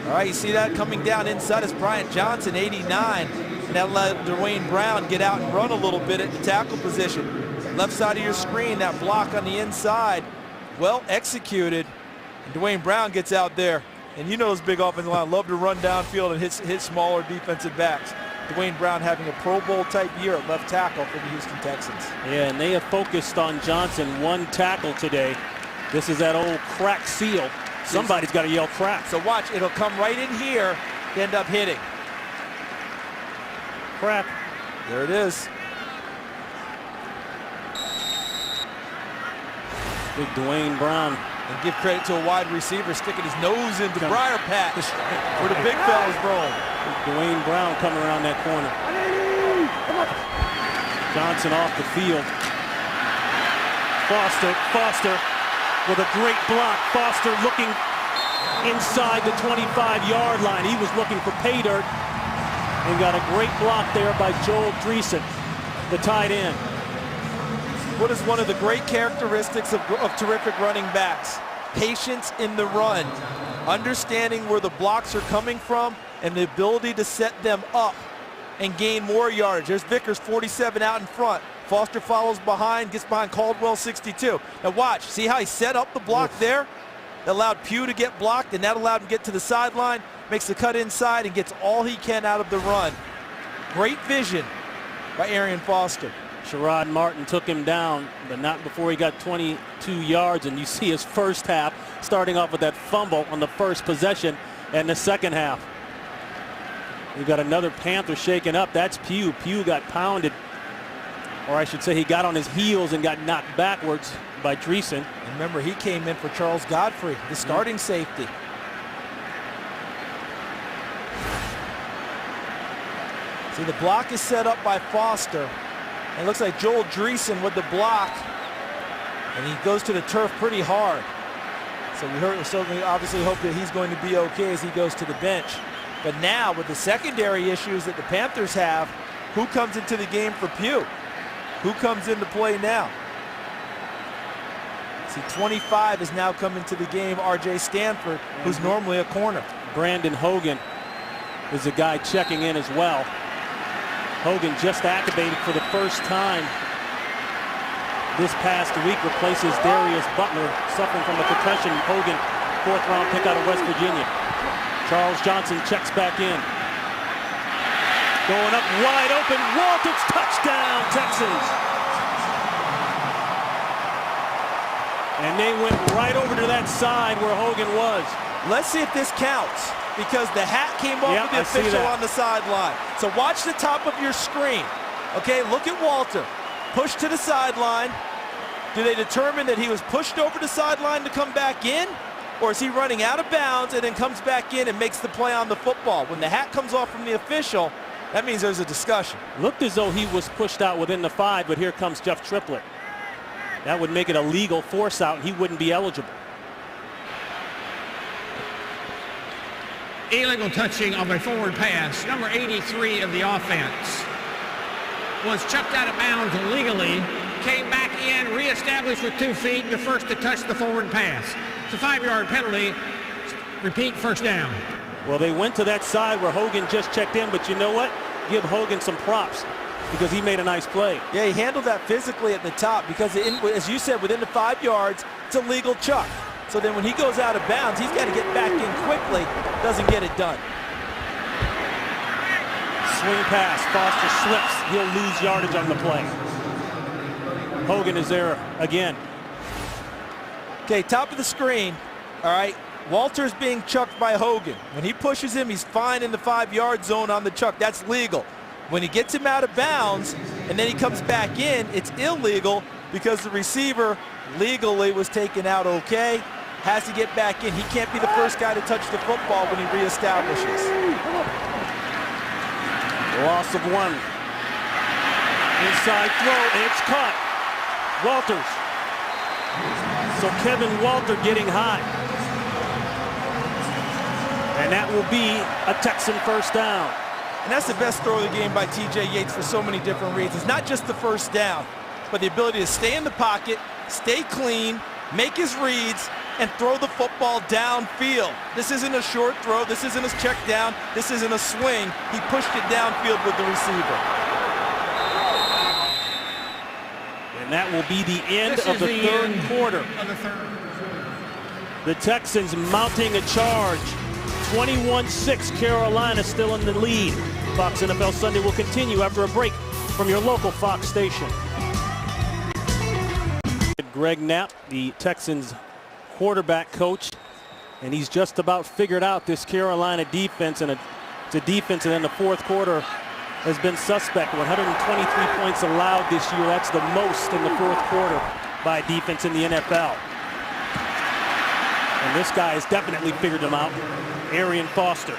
All right, you see that coming down inside is Brian Johnson, 89, and that let Dwayne Brown get out and run a little bit at the tackle position. Left side of your screen, that block on the inside, well executed, and Dwayne Brown gets out there. And you know those big offensive line love to run downfield and hit smaller defensive backs. Dwayne Brown having a Pro Bowl type year at left tackle for the Houston Texans. Yeah, and they have focused on Johnson. 1 tackle today. This is that old crack seal. Somebody's got to yell crack. So watch, it'll come right in here to end up hitting. Crack. There it is. Big Dwayne Brown. And give credit to a wide receiver sticking his nose into Briar Patch where the big fellas roll. Dwayne Brown coming around that corner. Johnson off the field. Foster with a great block. Foster looking inside the 25-yard line. He was looking for pay dirt and got a great block there by Joel Dreesen, the tight end. What is one of the great characteristics of terrific running backs? Patience in the run, understanding where the blocks are coming from, and the ability to set them up and gain more yardage. There's Vickers, 47 out in front. Foster follows behind, gets behind Caldwell, 62. Now watch, see how he set up the block there? That allowed Pugh to get blocked, and that allowed him to get to the sideline, makes the cut inside, and gets all he can out of the run. Great vision by Arian Foster. Sherrod Martin took him down, but not before he got 22 yards. And you see his first half starting off with that fumble on the first possession, and the second half. We've got another Panther shaken up. That's Pugh. Pugh got pounded, or I should say he got on his heels and got knocked backwards by Dreesen. Remember, he came in for Charles Godfrey, the starting safety. See, the block is set up by Foster. It looks like Joel Dreesen with the block, and he goes to the turf pretty hard. So we certainly obviously hope that he's going to be okay as he goes to the bench. But now with the secondary issues that the Panthers have, who comes into the game for Pugh? Who comes into play now? See, 25 has now come into the game, R.J. Stanford, who's normally a corner. Brandon Hogan is the guy checking in as well. Hogan just activated for the first time this past week, replaces Darius Butler, suffering from a concussion. Hogan, 4th round pick out of West Virginia. Charles Johnson checks back in. Going up wide open, Walters, touchdown, Texans. And they went right over to that side where Hogan was. Let's see if this counts, because the hat came off of the official on the sideline. So watch the top of your screen. Okay, look at Walter. Pushed to the sideline. Do they determine that he was pushed over the sideline to come back in? Or is he running out of bounds and then comes back in and makes the play on the football? When the hat comes off from the official, that means there's a discussion. Looked as though he was pushed out within the 5, but here comes Jeff Triplett. That would make it a legal force out, and he wouldn't be eligible. Illegal touching of a forward pass. Number 83 of the offense was chucked out of bounds illegally, came back in, reestablished with 2 feet, the first to touch the forward pass. It's a 5-yard penalty. Repeat, first down. Well, they went to that side where Hogan just checked in, but you know what? Give Hogan some props because he made a nice play. Yeah, he handled that physically at the top because, as you said, within the 5 yards, it's a legal chuck. So then when he goes out of bounds, he's got to get back in quickly. Doesn't get it done. Swing pass, Foster slips. He'll lose yardage on the play. Hogan is there again. Okay, top of the screen. All right, Walter's being chucked by Hogan. When he pushes him, he's fine in the 5-yard zone on the chuck. That's legal. When he gets him out of bounds and then he comes back in, it's illegal because the receiver legally was taken out okay. Has to get back in. He can't be the first guy to touch the football when he reestablishes. Loss of 1. Inside throw, and it's caught. Walters. So Kevin Walter getting high. And that will be a Texan first down. And that's the best throw of the game by T.J. Yates for so many different reasons. Not just the first down, but the ability to stay in the pocket, stay clean, make his reads, and throw the football downfield. This isn't a short throw. This isn't a check down. This isn't a swing. He pushed it downfield with the receiver. And that will be the end of the third quarter. The Texans mounting a charge. 21-6, Carolina still in the lead. Fox NFL Sunday will continue after a break from your local Fox station. Greg Knapp, the Texans quarterback coach, and he's just about figured out this Carolina defense, and it's a defense that in the 4th quarter has been suspect. 123 points allowed this year. That's the most in the 4th quarter by a defense in the NFL. And this guy has definitely figured them out. Arian Foster.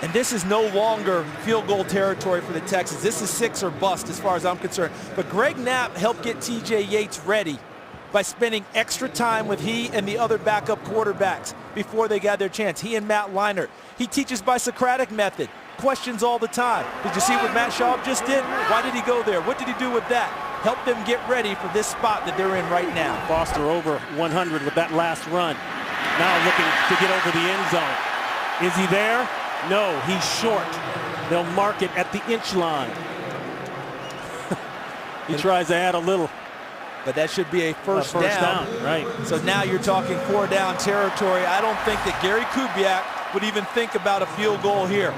And this is no longer field goal territory for the Texans. This is 6 or bust as far as I'm concerned. But Greg Knapp helped get T.J. Yates ready by spending extra time with he and the other backup quarterbacks before they got their chance. He and Matt Leinart. He teaches by Socratic method. Questions all the time. Did you see what Matt Schaub just did? Why did he go there? What did he do with that? Help them get ready for this spot that they're in right now. Foster over 100 with that last run. Now looking to get over the end zone. Is he there? No, he's short. They'll mark it at the inch line. He tries to add a little. But that should be a first down. Right. So now you're talking 4-down territory. I don't think that Gary Kubiak would even think about a field goal here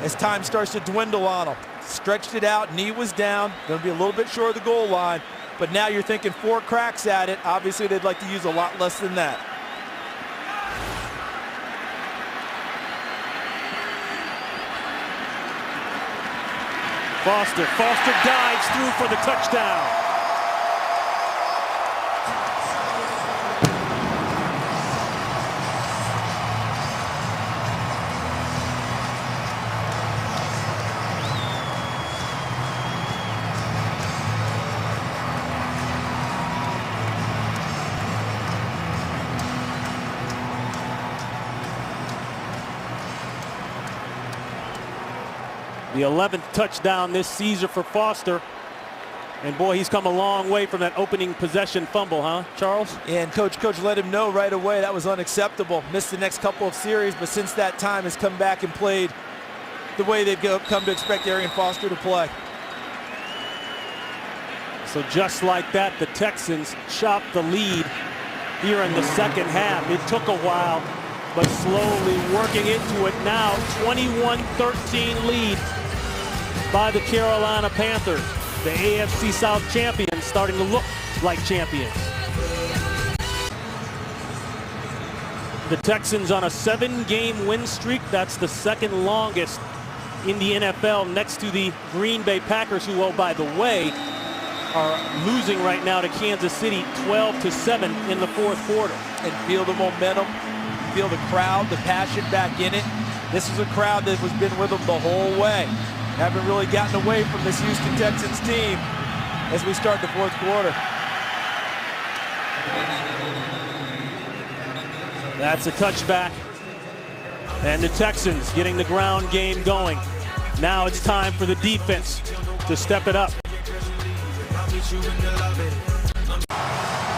as time starts to dwindle on him. Stretched it out, knee was down, going to be a little bit short of the goal line, but now you're thinking 4 cracks at it. Obviously, they'd like to use a lot less than that. Foster dives through for the touchdown. The 11th touchdown this season for Foster. And boy, he's come a long way from that opening possession fumble, huh, Charles? And coach let him know right away that was unacceptable. Missed the next couple of series, but since that time has come back and played the way they've come to expect Arian Foster to play. So just like that, the Texans chopped the lead here in the second half. It took a while, but slowly working into it now. 21-13 lead by the Carolina Panthers. The AFC South champions starting to look like champions. The Texans on a 7-game win streak. That's the second longest in the NFL, next to the Green Bay Packers, who, oh, by the way, are losing right now to Kansas City 12-7 in the fourth quarter. And feel the momentum, feel the crowd, the passion back in it. This is a crowd that has been with them the whole way. Haven't really gotten away from this Houston Texans team as we start the fourth quarter. That's a touchback. And the Texans getting the ground game going. Now it's time for the defense to step it up.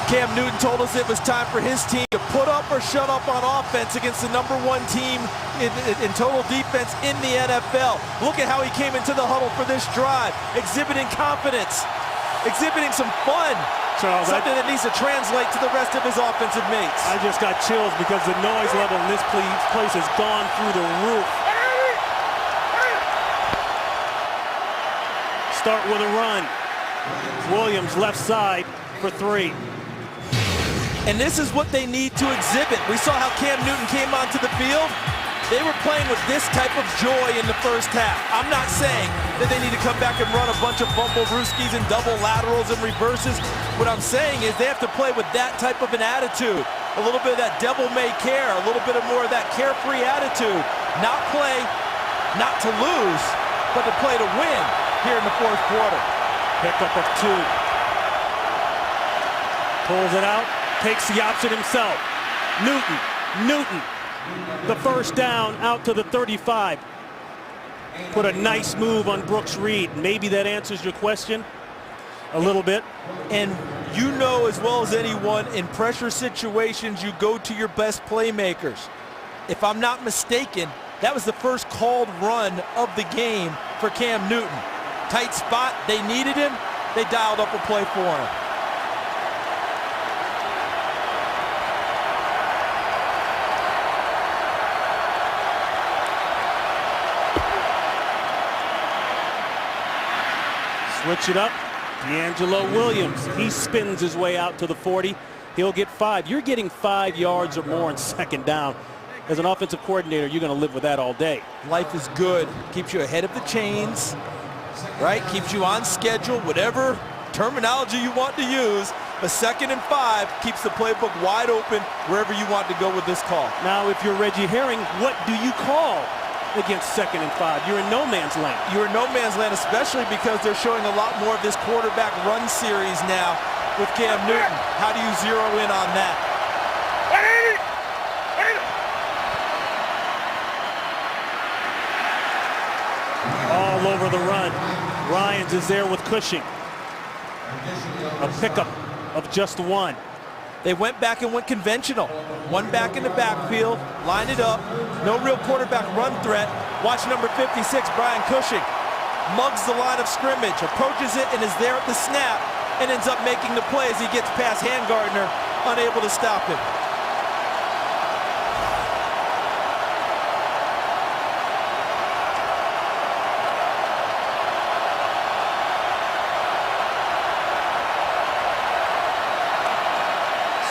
Cam Newton told us it was time for his team to put up or shut up on offense against the #1 team in total defense in the NFL. Look at how he came into the huddle for this drive, exhibiting confidence, exhibiting some fun. Charles, something that needs to translate to the rest of his offensive mates. I just got chills because the noise level in this place has gone through the roof. Start with a run. Williams left side for 3. And this is what they need to exhibit. We saw how Cam Newton came onto the field. They were playing with this type of joy in the first half. I'm not saying that they need to come back and run a bunch of fumble rooskies and double laterals and reverses. What I'm saying is they have to play with that type of an attitude. A little bit of that devil-may-care, a little bit of more of that carefree attitude. Not play, not to lose, but to play to win here in the fourth quarter. Pickup of 2. Pulls it out, takes the option himself. Newton. The first down out to the 35. Put a nice move on Brooks Reed. Maybe that answers your question a little bit. And you know as well as anyone, in pressure situations, you go to your best playmakers. If I'm not mistaken, that was the first called run of the game for Cam Newton. Tight spot, they needed him, they dialed up a play for him. Switch it up. D'Angelo Williams. He spins his way out to the 40. He'll get 5. You're getting 5 yards or more on second down. As an offensive coordinator, you're going to live with that all day. Life is good. Keeps you ahead of the chains, right? Keeps you on schedule, whatever terminology you want to use. But 2nd and 5 keeps the playbook wide open wherever you want to go with this call. Now, if you're Reggie Herring, what do you call against 2nd and 5? You're in no man's land. You're in no man's land, especially because they're showing a lot more of this quarterback run series now with Cam Newton. How do you zero in on that? All over the run. Ryans is there with Cushing. A pickup of just 1. They went back and went conventional. 1 back in the backfield, line it up. No real quarterback run threat. Watch number 56, Brian Cushing. Mugs the line of scrimmage, approaches it and is there at the snap and ends up making the play as he gets past Handgardner, unable to stop him.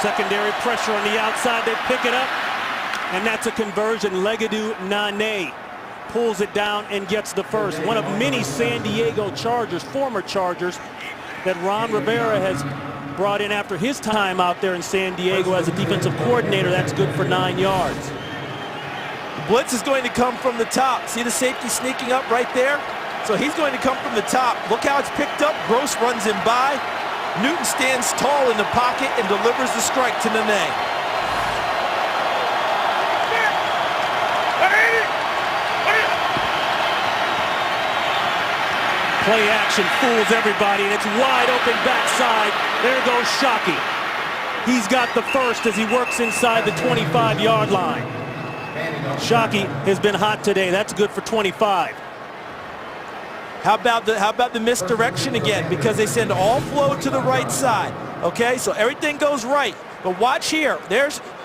Secondary pressure on the outside. They pick it up, and that's a conversion. Legadou Nane pulls it down and gets the first. One of many San Diego Chargers, former Chargers, that Ron Rivera has brought in after his time out there in San Diego as a defensive coordinator. That's good for 9 yards. Blitz is going to come from the top. See the safety sneaking up right there? So he's going to come from the top. Look how it's picked up. Gross runs him by. Newton stands tall in the pocket and delivers the strike to Nene. Play action fools everybody, and it's wide open backside. There goes Shockey. He's got the first as he works inside the 25-yard line. Shockey has been hot today. That's good for 25. How about the misdirection again? Because they send all flow to the right side. Okay, so everything goes right. But watch here.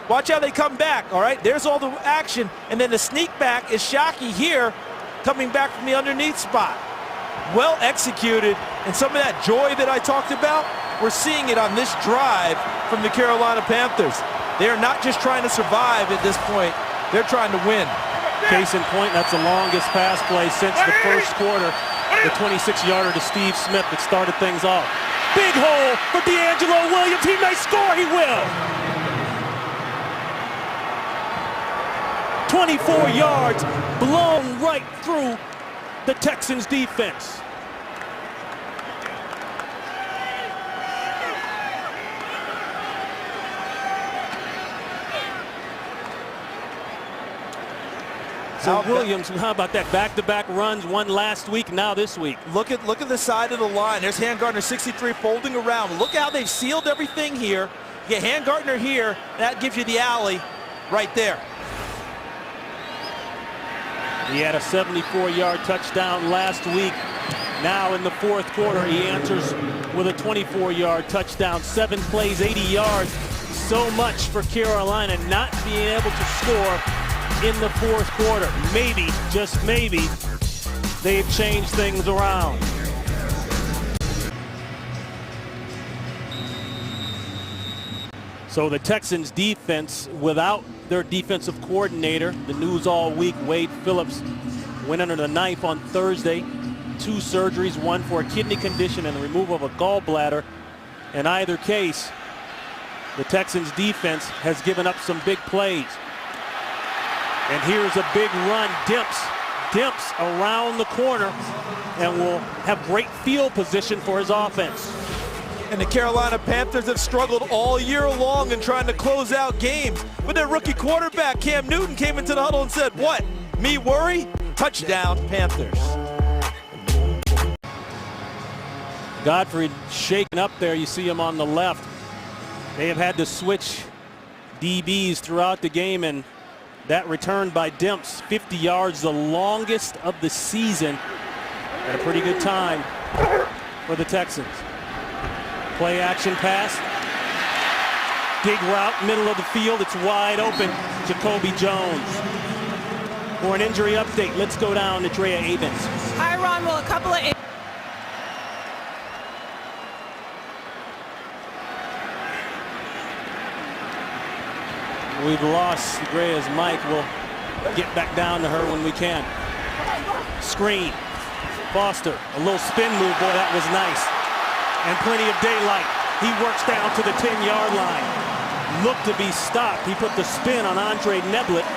Watch how they come back. All right, there's all the action, and then the sneak back is Shockey here, coming back from the underneath spot. Well executed, and some of that joy that I talked about, we're seeing it on this drive from the Carolina Panthers. They are not just trying to survive at this point. They're trying to win. Case in point, that's the longest pass play since the first quarter. The 26-yarder to Steve Smith that started things off. Big hole for D'Angelo Williams. He may score. He will. 24 yards blown right through the Texans defense. So Williams, how about that? Back-to-back runs, one last week, now this week. Look at the side of the line. There's Handgartner 63 folding around. Look how they've sealed everything here. You get Handgartner here, that gives you the alley right there. He had a 74-yard touchdown last week. Now in the fourth quarter, he answers with a 24-yard touchdown. 7 plays, 80 yards. So much for Carolina not being able to score in the fourth quarter. Maybe, just maybe, they've changed things around. So the Texans defense, without their defensive coordinator, the news all week, Wade Phillips, went under the knife on Thursday. 2 surgeries, one for a kidney condition and the removal of a gallbladder. In either case, the Texans defense has given up some big plays. And here's a big run. Dimps around the corner and will have great field position for his offense. And the Carolina Panthers have struggled all year long in trying to close out games. But their rookie quarterback, Cam Newton, came into the huddle and said, "What? Me worry? Touchdown, Panthers." Godfrey shaken up there. You see him on the left. They have had to switch DBs throughout the game, and that return by Dimps, 50 yards, the longest of the season, at a pretty good time for the Texans. Play action pass. Dig route, middle of the field. It's wide open. Jacoby Jones. For an injury update, let's go down to Drea Avens. Hi, Ron. Well, a couple of... We've lost Drea's mic. We'll get back down to her when we can. Screen. Foster, a little spin move. Boy, that was nice. And plenty of daylight. He works down to the 10-yard line. Looked to be stopped. He put the spin on Andre Neblett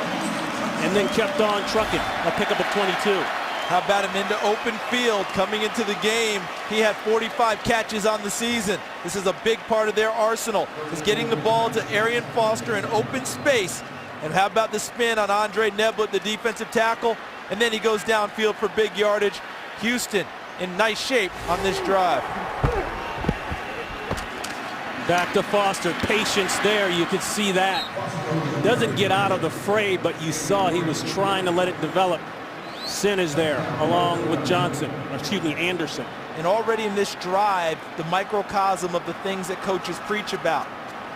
and then kept on trucking. A pickup of 22. How about him into open field coming into the game? He had 45 catches on the season. This is a big part of their arsenal, is getting the ball to Arian Foster in open space. And how about the spin on Andre Neblett, the defensive tackle? And then he goes downfield for big yardage. Houston in nice shape on this drive. Back to Foster. Patience there. You could see that. Doesn't get out of the fray, but you saw he was trying to let it develop. Sin is there along with Anderson. And already in this drive, the microcosm of the things that coaches preach about.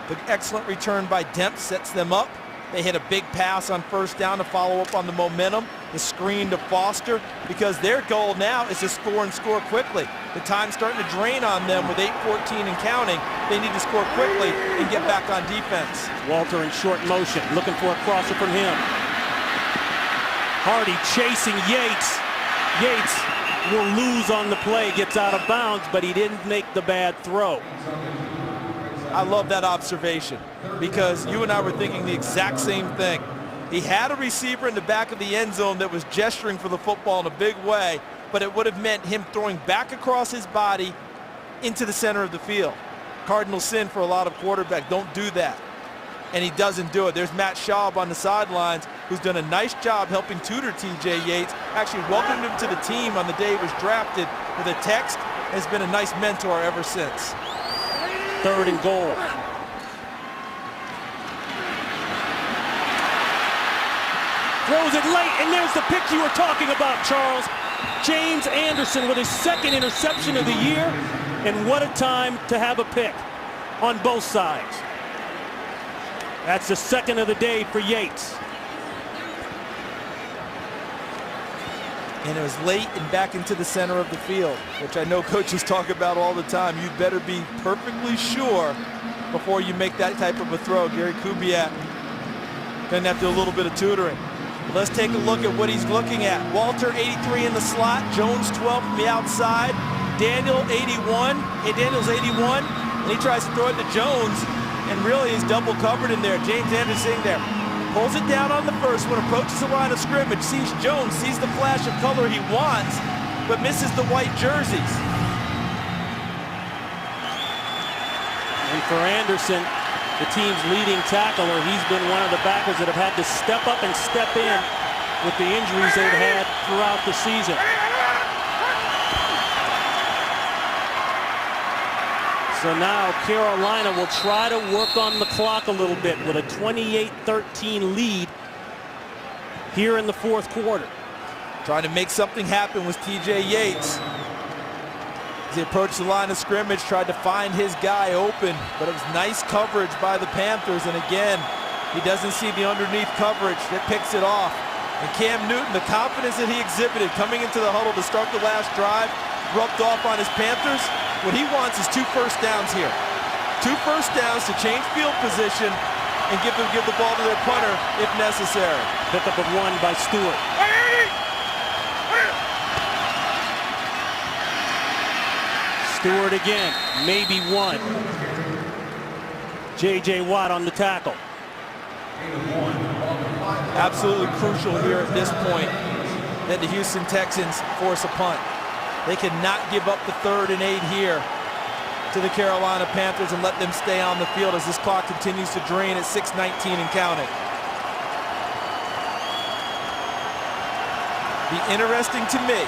The excellent return by Demp sets them up. They hit a big pass on first down to follow up on the momentum. The screen to Foster, because their goal now is to score and score quickly. The time's starting to drain on them with 8:14 and counting. They need to score quickly and get back on defense. Walter in short motion, looking for a crosser from him. Hardy chasing Yates. Yates will lose on the play, gets out of bounds, but he didn't make the bad throw. I love that observation, because you and I were thinking the exact same thing. He had a receiver in the back of the end zone that was gesturing for the football in a big way, but it would have meant him throwing back across his body into the center of the field. Cardinal sin for a lot of quarterbacks. Don't do that. And he doesn't do it. There's Matt Schaub on the sidelines, who's done a nice job helping tutor TJ Yates, actually welcomed him to the team on the day he was drafted with a text, and has been a nice mentor ever since. 3rd and goal. Throws it late, and there's the pick you were talking about, Charles. James Anderson with his second interception of the year, and what a time to have a pick on both sides. That's the second of the day for Yates. And it was late and back into the center of the field, which I know coaches talk about all the time. You better be perfectly sure before you make that type of a throw. Gary Kubiak going to have to do a little bit of tutoring. But let's take a look at what he's looking at. Walter, 83 in the slot. Jones, 12 from the outside. Daniel, 81. Hey, Daniel's 81. And he tries to throw it to Jones. And really, he's double covered in there. James Anderson there. Pulls it down on the first one, approaches the line of scrimmage, sees Jones, sees the flash of color he wants, but misses the white jerseys. And for Anderson, the team's leading tackler, he's been one of the backers that have had to step up and step in with the injuries they've had throughout the season. So now Carolina will try to work on the clock a little bit with a 28-13 lead here in the fourth quarter. Trying to make something happen was TJ Yates. As he approached the line of scrimmage, tried to find his guy open, but it was nice coverage by the Panthers. And again, he doesn't see the underneath coverage that picks it off. And Cam Newton, the confidence that he exhibited coming into the huddle to start the last drive, rubbed off on his Panthers. What he wants is 2 first downs here. 2 first downs to change field position and give the ball to their punter if necessary. Pickup of 1 by Stewart. Stewart again, maybe 1. J.J. Watt on the tackle. Absolutely crucial here at this point that the Houston Texans force a punt. They cannot give up the 3rd and 8 here to the Carolina Panthers and let them stay on the field as this clock continues to drain at 6:19 and counting. Be interesting to me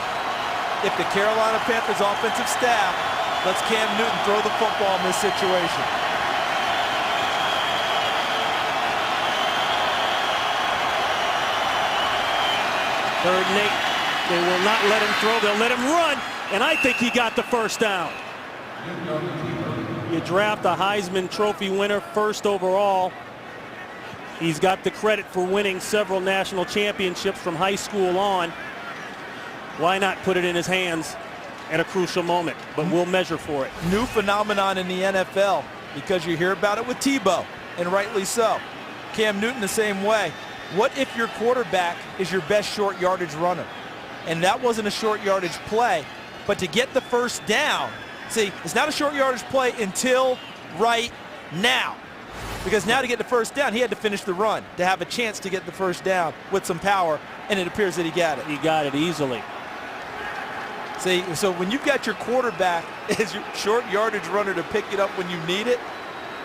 if the Carolina Panthers offensive staff lets Cam Newton throw the football in this situation. Third and 8. They will not let him throw. They'll let him run. And I think he got the first down. You draft a Heisman Trophy winner first overall. He's got the credit for winning several national championships from high school on. Why not put it in his hands at a crucial moment? But we'll measure for it. New phenomenon in the NFL because you hear about it with Tebow, and rightly so. Cam Newton the same way. What if your quarterback is your best short yardage runner? And that wasn't a short yardage play, but to get the first down, see, it's not a short yardage play until right now. Because now to get the first down, he had to finish the run to have a chance to get the first down with some power, and it appears that he got it. He got it easily. See, so when you've got your quarterback as your short yardage runner to pick it up when you need it,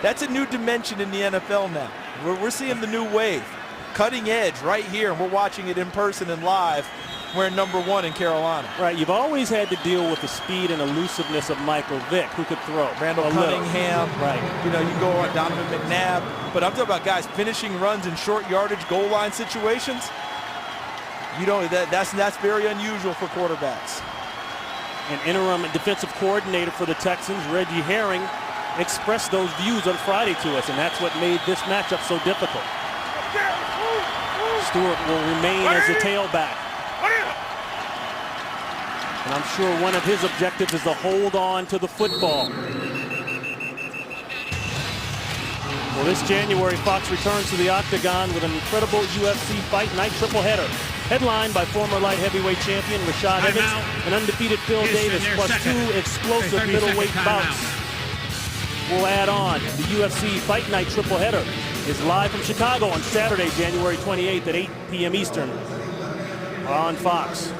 that's a new dimension in the NFL now. We're seeing the new wave. Cutting edge right here, and we're watching it in person and live. We're number 1 in Carolina. Right, you've always had to deal with the speed and elusiveness of Michael Vick, who could throw. Randall Cunningham, right? You know, you go on Donovan McNabb, but I'm talking about guys finishing runs in short yardage goal line situations. You don't. That's very unusual for quarterbacks. An interim defensive coordinator for the Texans, Reggie Herring, expressed those views on Friday to us, and that's what made this matchup so difficult. Stewart will remain as the tailback. And I'm sure one of his objectives is to hold on to the football. Well, this January, Fox returns to the Octagon with an incredible UFC Fight Night triple-header. Headlined by former light heavyweight champion Rashad Evans and undefeated Phil Davis, plus 2 explosive middleweight bouts. We'll add on. The UFC Fight Night triple-header is live from Chicago on Saturday, January 28th at 8 p.m. Eastern on Fox.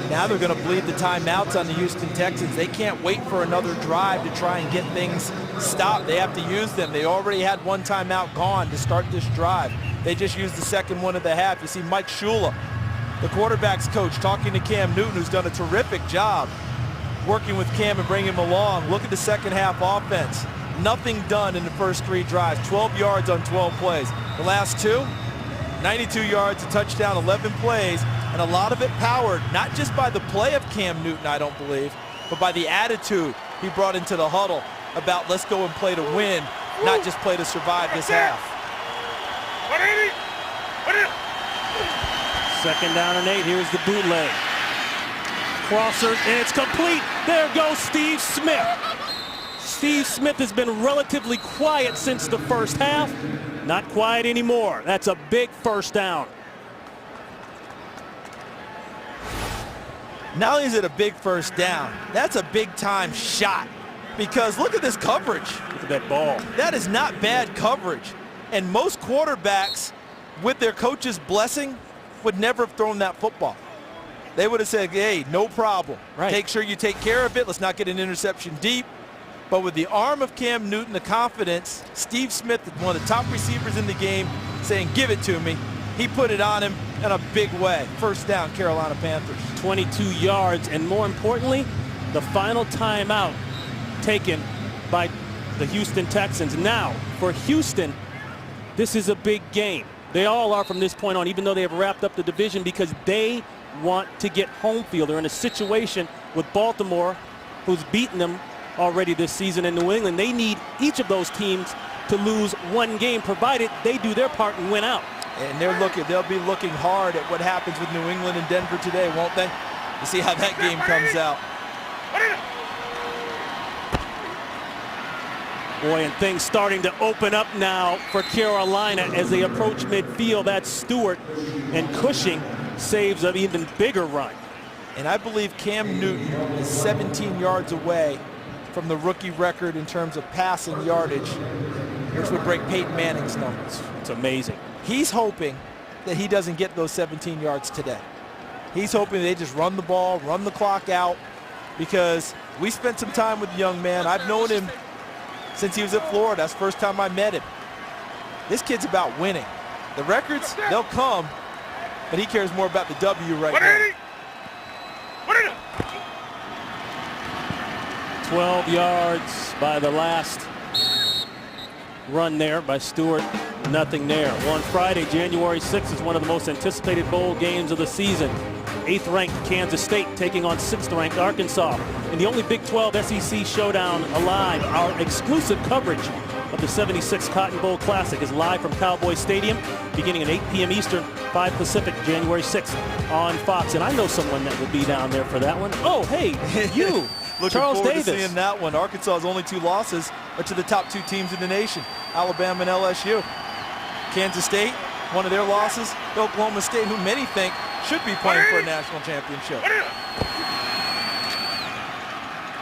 Now they're going to bleed the timeouts on the Houston Texans. They can't wait for another drive to try and get things stopped. They have to use them. They already had 1 timeout gone to start this drive. They just used the second one of the half. You see Mike Shula, the quarterback's coach, talking to Cam Newton, who's done a terrific job working with Cam and bringing him along. Look at the second half offense. Nothing done in the first 3 drives. 12 yards on 12 plays. The last 2, 92 yards, a touchdown, 11 plays, and a lot of it powered not just by the play of Cam Newton, I don't believe, but by the attitude he brought into the huddle about let's go and play to win, not just play to survive this half. Second down and 8. Here's the bootleg. Crosser, and it's complete. There goes Steve Smith. Steve Smith has been relatively quiet since the first half. Not quiet anymore. That's a big first down. Not only is it a big first down, that's a big-time shot. Because look at this coverage. Look at that ball. That is not bad coverage. And most quarterbacks, with their coach's blessing, would never have thrown that football. They would have said, hey, no problem. Right. Take sure you take care of it. Let's not get an interception deep. But with the arm of Cam Newton, the confidence, Steve Smith, one of the top receivers in the game, saying, give it to me. He put it on him in a big way. First down, Carolina Panthers. 22 yards, and more importantly, the final timeout taken by the Houston Texans. Now, for Houston, this is a big game. They all are from this point on, even though they have wrapped up the division, because they want to get home field. They're in a situation with Baltimore, who's beaten them already this season, in New England. They need each of those teams to lose one game, provided they do their part and win out. And they'll be looking hard at what happens with New England and Denver today, won't they? To see how that game comes out. Boy, and things starting to open up now for Carolina as they approach midfield. That's Stewart, and Cushing saves an even bigger run. And I believe Cam Newton is 17 yards away from the rookie record in terms of passing yardage, which would break Peyton Manning's numbers. It's amazing. He's hoping that he doesn't get those 17 yards today. He's hoping they just run the ball, run the clock out, because we spent some time with the young man. I've known him since he was at Florida. That's the first time I met him. This kid's about winning. The records, they'll come, but he cares more about the W right now. 12 yards by the last run there by Stewart. Nothing there. Well, on Friday, January 6th, is one of the most anticipated bowl games of the season. 8th-ranked Kansas State taking on 6th-ranked Arkansas. In the only Big 12 SEC showdown alive, our exclusive coverage of the 76 Cotton Bowl Classic is live from Cowboy Stadium beginning at 8 p.m. Eastern, 5 Pacific, January 6th on Fox. And I know someone that will be down there for that one. Oh, hey, you, Charles Looking forward Davis. to seeing that one. Arkansas's only 2 losses are to the top 2 teams in the nation, Alabama and LSU. Kansas State, one of their losses, Oklahoma State, who many think should be playing for a national championship.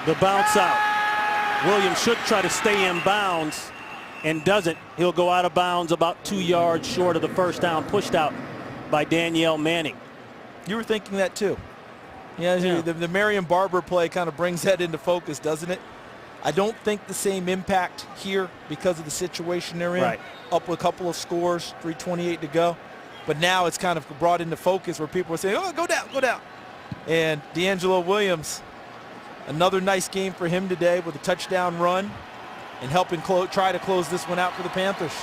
The bounce out. Williams should try to stay in bounds and doesn't. He'll go out of bounds about 2 yards short of the first down, pushed out by Danielle Manning. You were thinking that too. Yeah. The Marion Barber play kind of brings that into focus, doesn't it? I don't think the same impact here because of the situation they're in. Right. Up with a couple of scores, 3:28 to go. But now it's kind of brought into focus where people are saying, oh, go down, go down. And D'Angelo Williams, another nice game for him today with a touchdown run and helping try to close this one out for the Panthers.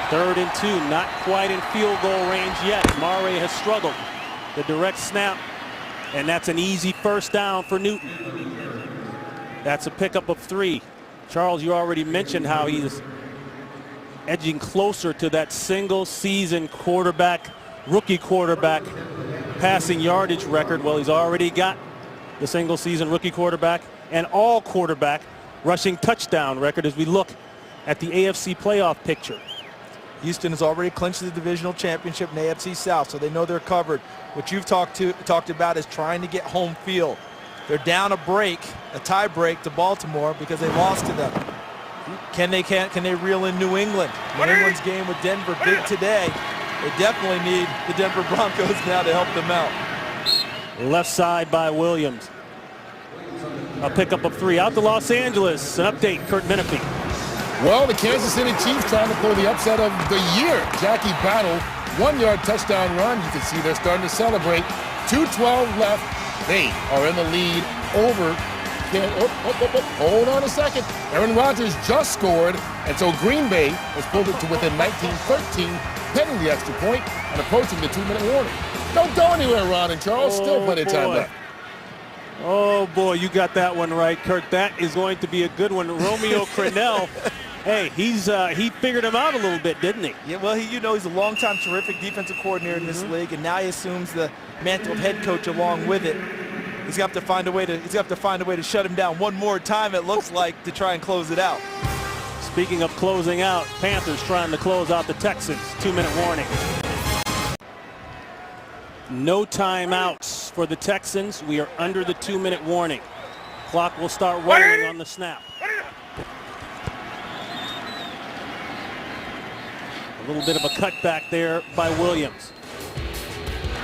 Third and 2, not quite in field goal range yet. Murray has struggled. The direct snap, and that's an easy first down for Newton. That's a pickup of 3. Charles, you already mentioned how he's edging closer to that single season rookie quarterback passing yardage record. Well, he's already got the single season rookie quarterback and all quarterback rushing touchdown record as we look at the AFC playoff picture. Houston has already clinched the divisional championship in the AFC South, so they know they're covered. What you've talked about is trying to get home field. They're down a tie break to Baltimore because they lost to them. Can they reel in New England? New England's game with Denver big today. They definitely need the Denver Broncos now to help them out. Left side by Williams. A pickup of 3 out to Los Angeles. An update, Kurt Menefee. Well, the Kansas City Chiefs trying to pull the upset of the year. Jackie Battle, 1-yard touchdown run. You can see they're starting to celebrate. 2:12 left. They are in the lead over can't. Hold on a second. Aaron Rodgers just scored, and so Green Bay has pulled it to within 19-13, pending the extra point and approaching the 2-minute warning. Don't go anywhere, Ron and Charles. Still plenty of time left. Oh, boy, you got that one right, Kurt. That is going to be a good one. Romeo Crennel, hey, he figured him out a little bit, didn't he? Yeah, well, he's a longtime terrific defensive coordinator in this league, and now he assumes the mantle of head coach along with it. He's got to find a way to shut him down one more time, it looks like, to try and close it out. Speaking of closing out, Panthers trying to close out the Texans. 2-minute warning. No timeouts for the Texans. We are under the 2-minute warning. Clock will start rolling on the snap. A little bit of a cutback there by Williams.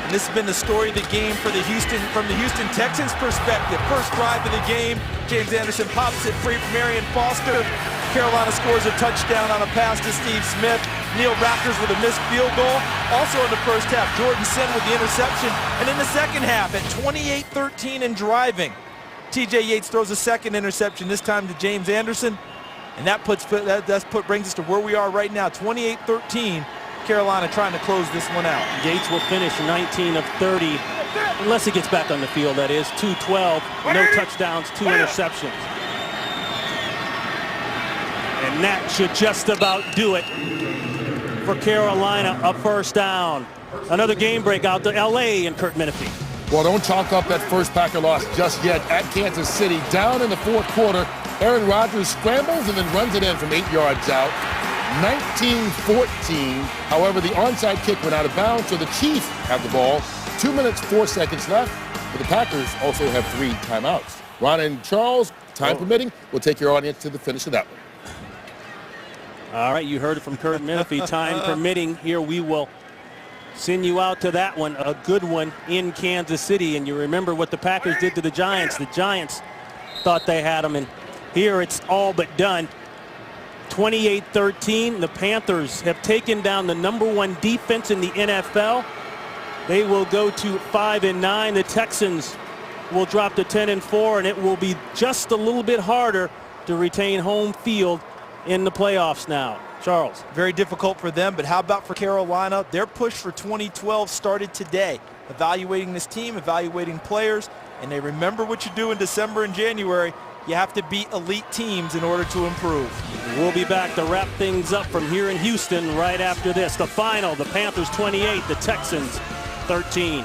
And this has been the story of the game from the Houston Texans perspective. First drive of the game, James Anderson pops it free from Arian Foster. Carolina scores a touchdown on a pass to Steve Smith. Neil Raptors with a missed field goal. Also in the first half, Jordan Sen with the interception. And in the second half, at 28-13 and driving, TJ Yates throws a second interception, this time to James Anderson. And that brings us to where we are right now, 28-13. Carolina trying to close this one out. Yates will finish 19 of 30, unless he gets back on the field, that is. 2-12, no touchdowns, 2 interceptions. And that should just about do it for Carolina, a first down. Another game break out to LA and Kurt Menefee. Well, don't chalk up that first Packer loss just yet. At Kansas City, down in the fourth quarter, Aaron Rodgers scrambles and then runs it in from 8 yards out. 19-14. However, the onside kick went out of bounds, so the Chiefs have the ball. 2 minutes, 4 seconds left. But the Packers also have 3 timeouts. Ron and Charles, time permitting, we'll take your audience to the finish of that one. All right, you heard it from Kurt Menefee. Time permitting, here we will send you out to that one, a good one in Kansas City. And you remember what the Packers did to the Giants. The Giants thought they had them, and here it's all but done. 28-13, the Panthers have taken down the #1 defense in the NFL. They will go to 5-9. The Texans will drop to 10-4, and it will be just a little bit harder to retain home field in the playoffs now. Charles. Very difficult for them, but how about for Carolina? Their push for 2012 started today. Evaluating this team, evaluating players, and they remember what you do in December and January. You have to beat elite teams in order to improve. We'll be back to wrap things up from here in Houston right after this. The final, the Panthers 28, the Texans 13.